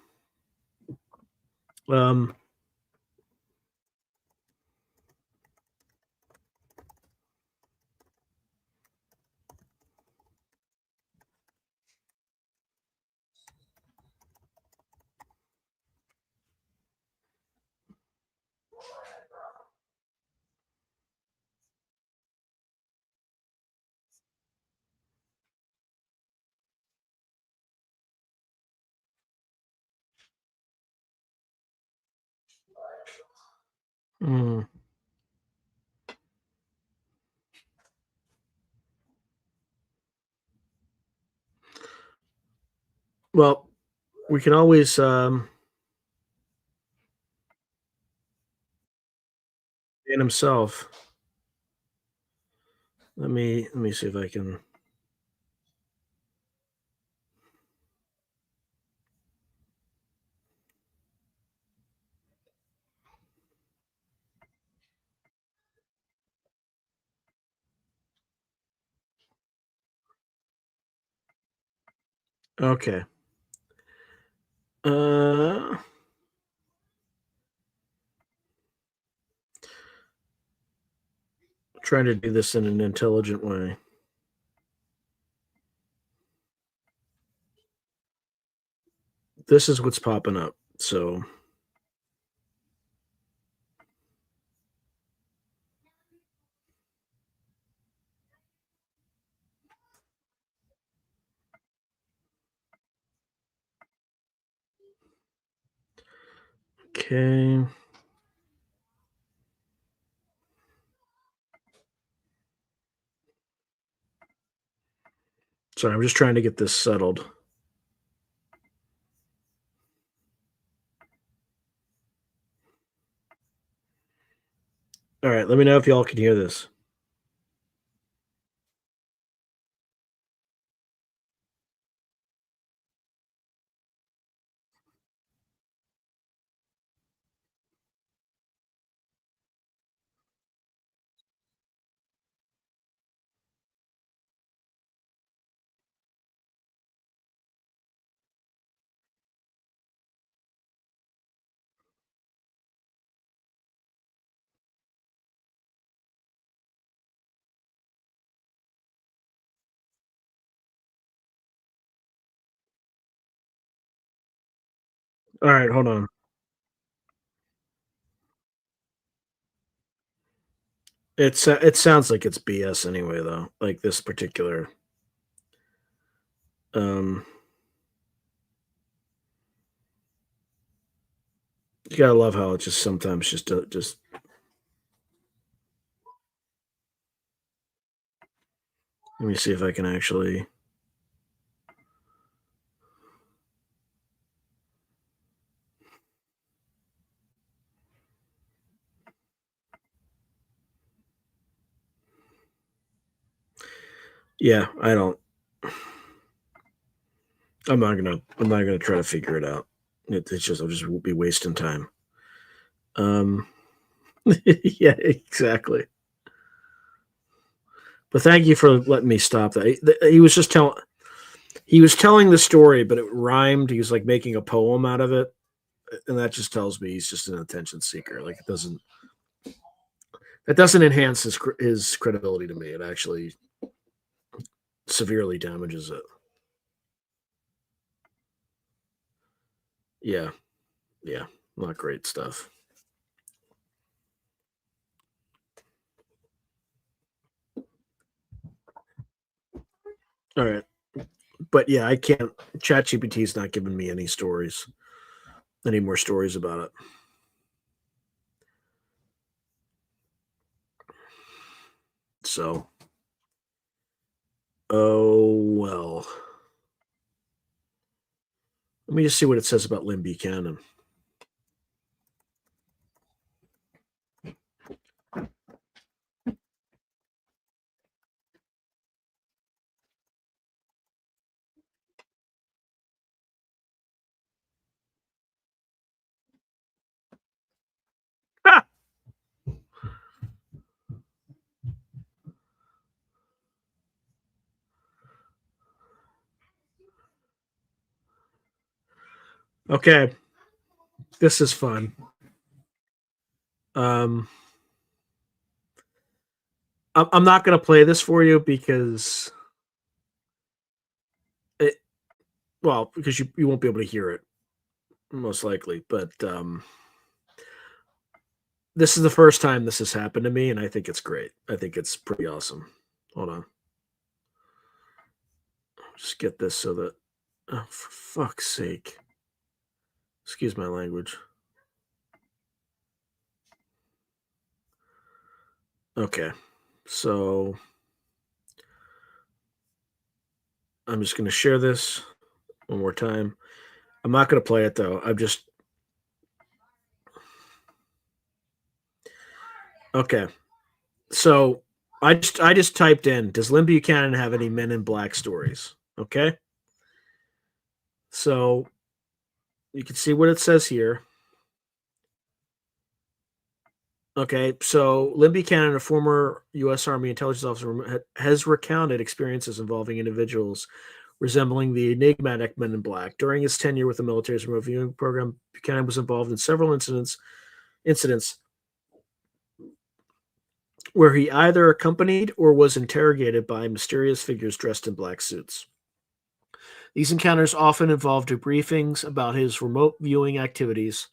Hmm. Well, we can always and himself. Let me see if I can. Okay. Uh, Trying to do this in an intelligent way. This is what's popping up. So, okay. Sorry, I'm just trying to get this settled. All right, let me know if y'all can hear this. All right, hold on. It sounds like it's BS anyway, though. Like this particular. Um, you gotta love how it just sometimes just. Let me see if I can actually. Yeah, I don't. I'm not gonna. I'm not gonna try to figure it out. It's just I'll just be wasting time. Um. Yeah, exactly. But thank you for letting me stop that. He was just telling. He was telling the story, but it rhymed. He was like making a poem out of it, and that just tells me he's just an attention seeker. Like it doesn't. That doesn't enhance his credibility to me. It actually severely damages it. Yeah, yeah, not great stuff. All right, but yeah, I can't. ChatGPT is not giving me any more stories about it. So, oh well. Let me just see what it says about Lynn Buchanan. Ha! Okay, this is fun. Um, I'm not going to play this for you because it, well, because you won't be able to hear it most likely. But this is the first time this has happened to me, and I think it's great. I think it's pretty awesome. Hold on, just get this so that oh, for fuck's sake, excuse my language. Okay, so I'm just going to share this one more time. I'm not going to play it though. I'm just okay. So I just typed in, does Lynn Buchanan have any Men in Black stories? Okay, so you can see what it says here. Okay, so Lynn Buchanan, a former U.S. Army intelligence officer, has recounted experiences involving individuals resembling the enigmatic Men in Black. During his tenure with the military's remote viewing program, Buchanan was involved in several incidents where he either accompanied or was interrogated by mysterious figures dressed in black suits. These encounters often involved debriefings about his remote viewing activities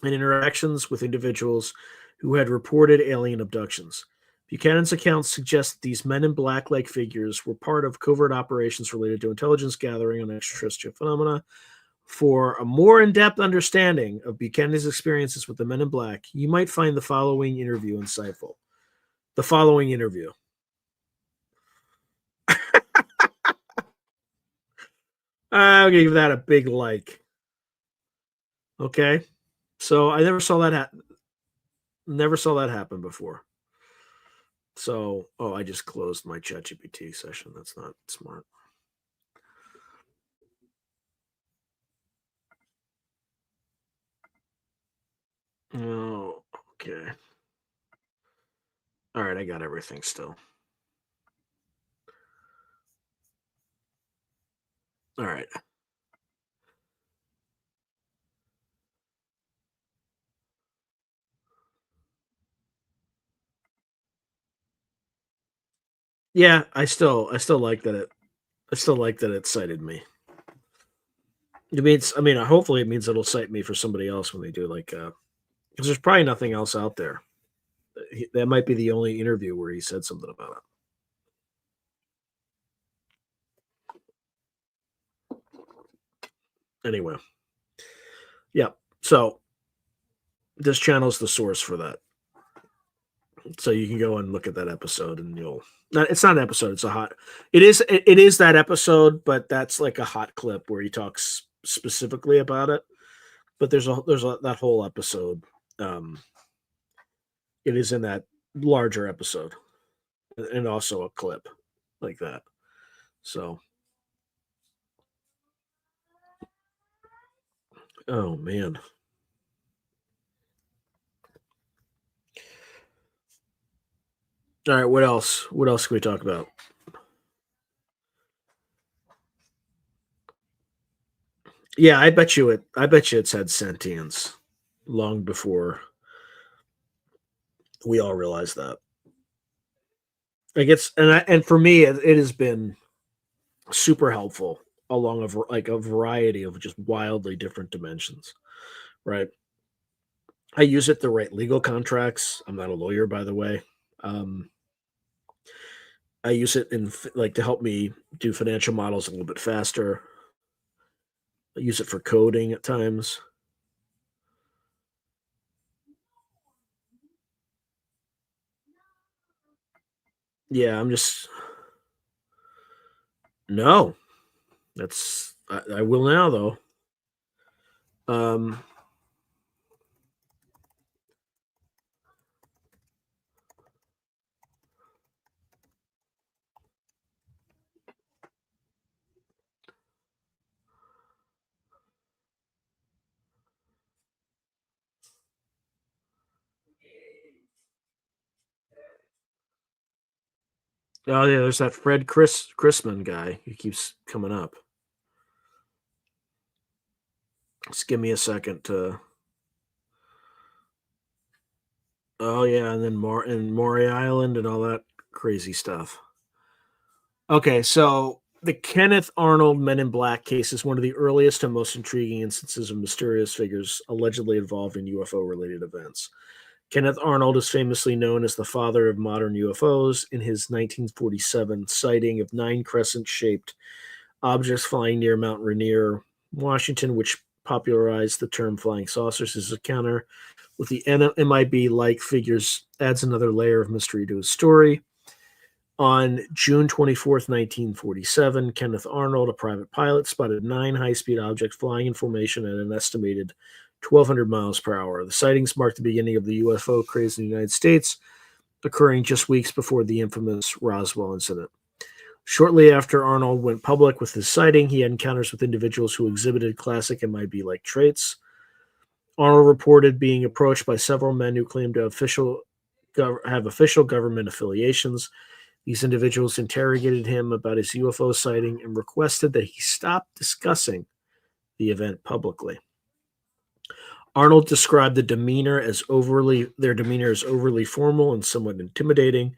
and interactions with individuals who had reported alien abductions. Buchanan's accounts suggest that these men in black like figures were part of covert operations related to intelligence gathering on extraterrestrial phenomena. For a more in depth understanding of Buchanan's experiences with the men in black, you might find the following interview insightful. The following interview. I'll give that a big like. Okay. So I never saw that happen before. So, oh, I just closed my ChatGPT session. That's not smart. Oh, okay. All right, I got everything still. All right. Yeah, I still like that it cited me. It means, I mean, hopefully it means it'll cite me for somebody else when they do like, because there's probably nothing else out there. That might be the only interview where he said something about it. Anyway, yeah. So this channel's the source for that. So you can go and look at that episode, and you'll. It's not an episode. It's a hot. It is that episode, but that's like a hot clip where he talks specifically about it. But there's that whole episode. It is in that larger episode, and also a clip like that. So, oh man. All right, what else? What else can we talk about? Yeah, I bet you it's had sentience long before we all realized that. Like and for me, it has been super helpful along a variety of just wildly different dimensions, right? I use it to write legal contracts. I'm not a lawyer, by the way. Um, I use it like to help me do financial models a little bit faster. I use it for coding at times. Yeah, I'm just no. I will now though. Um, oh yeah, there's that Fred Chrisman guy. He keeps coming up. Just give me a second to. Oh yeah, and then Maury Island and all that crazy stuff. Okay, so the Kenneth Arnold Men in Black case is one of the earliest and most intriguing instances of mysterious figures allegedly involved in UFO related events. Kenneth Arnold is famously known as the father of modern UFOs in his 1947 sighting of 9 crescent shaped objects flying near Mount Rainier, Washington, which popularized the term flying saucers. His encounter with the MIB like figures adds another layer of mystery to his story. On June 24th, 1947, Kenneth Arnold, a private pilot, spotted 9 high-speed objects flying in formation at an estimated 1,200 miles per hour. The sightings marked the beginning of the UFO craze in the United States, occurring just weeks before the infamous Roswell incident. Shortly after Arnold went public with his sighting, he had encounters with individuals who exhibited classic MIB-like traits. Arnold reported being approached by several men who claimed to have official government affiliations. These individuals interrogated him about his UFO sighting and requested that he stop discussing the event publicly. Arnold described their demeanor as overly formal and somewhat intimidating.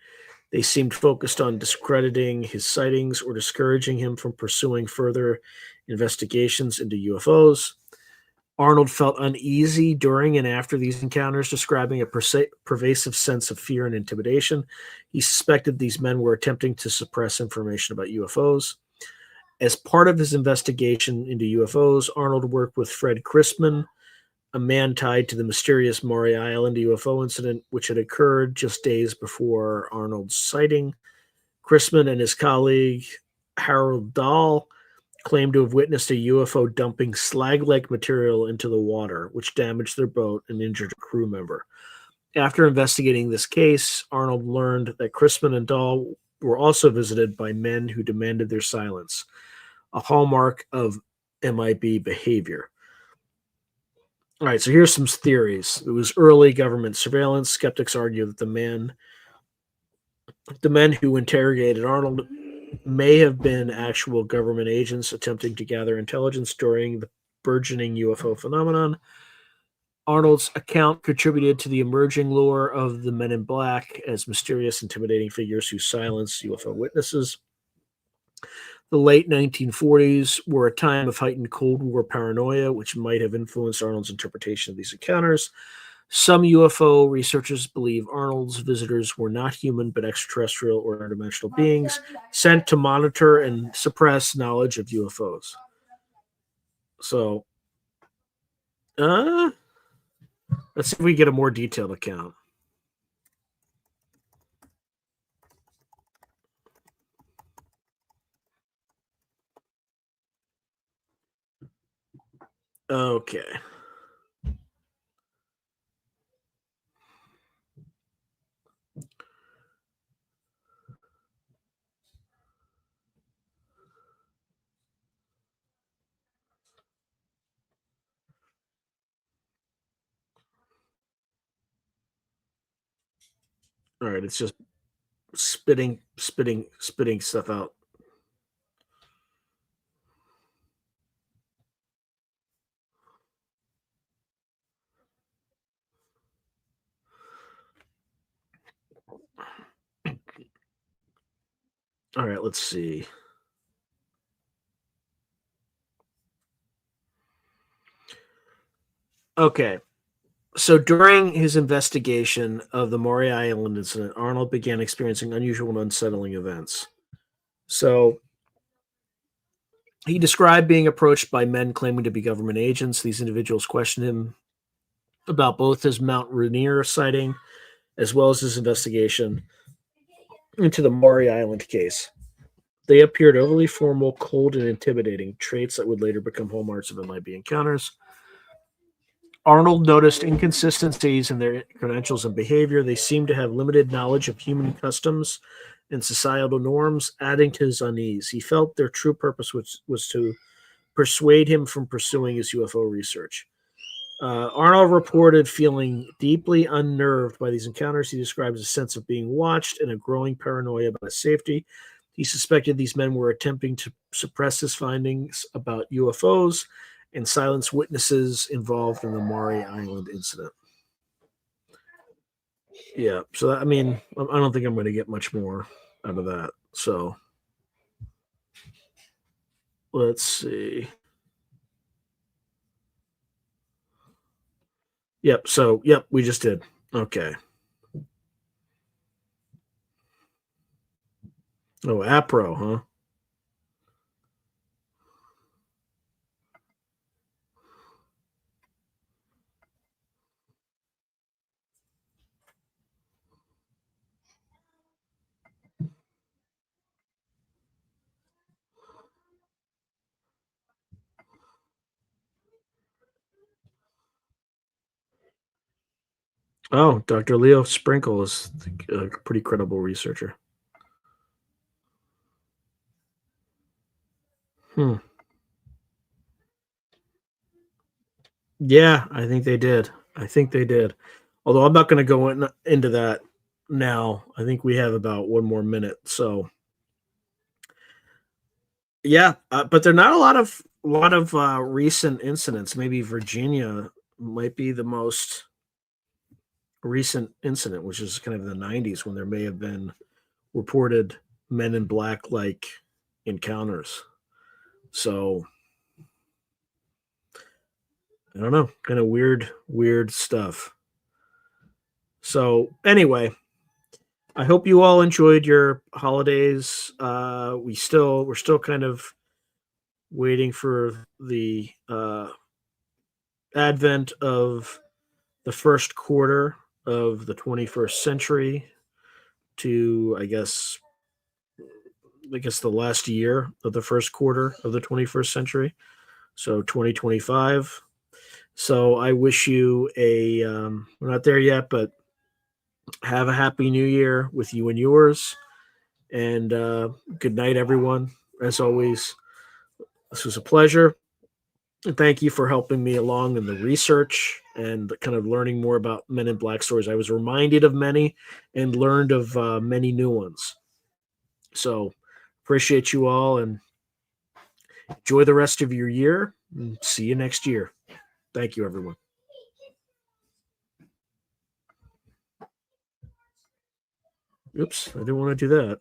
They seemed focused on discrediting his sightings or discouraging him from pursuing further investigations into UFOs. Arnold felt uneasy during and after these encounters, describing a pervasive sense of fear and intimidation. He suspected these men were attempting to suppress information about UFOs. As part of his investigation into UFOs, Arnold worked with Fred Chrisman, a man tied to the mysterious Maury Island UFO incident, which had occurred just days before Arnold's sighting. Chrisman and his colleague, Harold Dahl, claimed to have witnessed a UFO dumping slag-like material into the water, which damaged their boat and injured a crew member. After investigating this case, Arnold learned that Chrisman and Dahl were also visited by men who demanded their silence, a hallmark of MIB behavior. All right, so here's some theories. It was early government surveillance. Skeptics argue that the men who interrogated Arnold may have been actual government agents attempting to gather intelligence during the burgeoning UFO phenomenon. Arnold's account contributed to the emerging lore of the Men in Black as mysterious, intimidating figures who silence UFO witnesses. The late 1940s were a time of heightened Cold War paranoia, which might have influenced Arnold's interpretation of these encounters. Some UFO researchers believe Arnold's visitors were not human but extraterrestrial or interdimensional beings sent to monitor and suppress knowledge of UFOs. So, let's see if we get a more detailed account. Okay. All right, it's just spitting stuff out. All right, let's see. Okay. So during his investigation of the Maury Island incident, Arnold began experiencing unusual and unsettling events. So he described being approached by men claiming to be government agents. These individuals questioned him about both his Mount Rainier sighting as well as his investigation into the Maury Island case. They appeared overly formal, cold, and intimidating, traits that would later become hallmarks of MIB encounters. Arnold noticed inconsistencies in their credentials and behavior. They seemed to have limited knowledge of human customs and societal norms, adding to his unease. He felt their true purpose was to persuade him from pursuing his UFO research. Arnold reported feeling deeply unnerved by these encounters. He describes a sense of being watched and a growing paranoia about his safety. He suspected these men were attempting to suppress his findings about UFOs and silence witnesses involved in the Maury Island incident. Yeah, so I mean, I don't think I'm going to get much more out of that. So let's see. Yep. So we just did. Okay. Oh, APRO, huh? Oh, Dr. Leo Sprinkle is a pretty credible researcher. Hmm. Yeah, I think they did. I think they did. Although I'm not going to go into that now. I think we have about one more minute. So yeah, but there are not a lot of recent incidents. Maybe Virginia might be the most recent incident, which is kind of the 90s when there may have been reported Men in Black like encounters. So I don't know, kind of weird stuff. So anyway, I hope you all enjoyed your holidays. We're still kind of waiting for the advent of the first quarter of the 21st century to I guess the last year of the first quarter of the 21st century. So 2025. So I wish you we're not there yet, but have a happy new year with you and yours. And good night, everyone. As always, this was a pleasure. And thank you for helping me along in the research and kind of learning more about Men in Black stories. I was reminded of many and learned of many new ones. So appreciate you all and enjoy the rest of your year. And see you next year. Thank you, everyone. Oops, I didn't want to do that.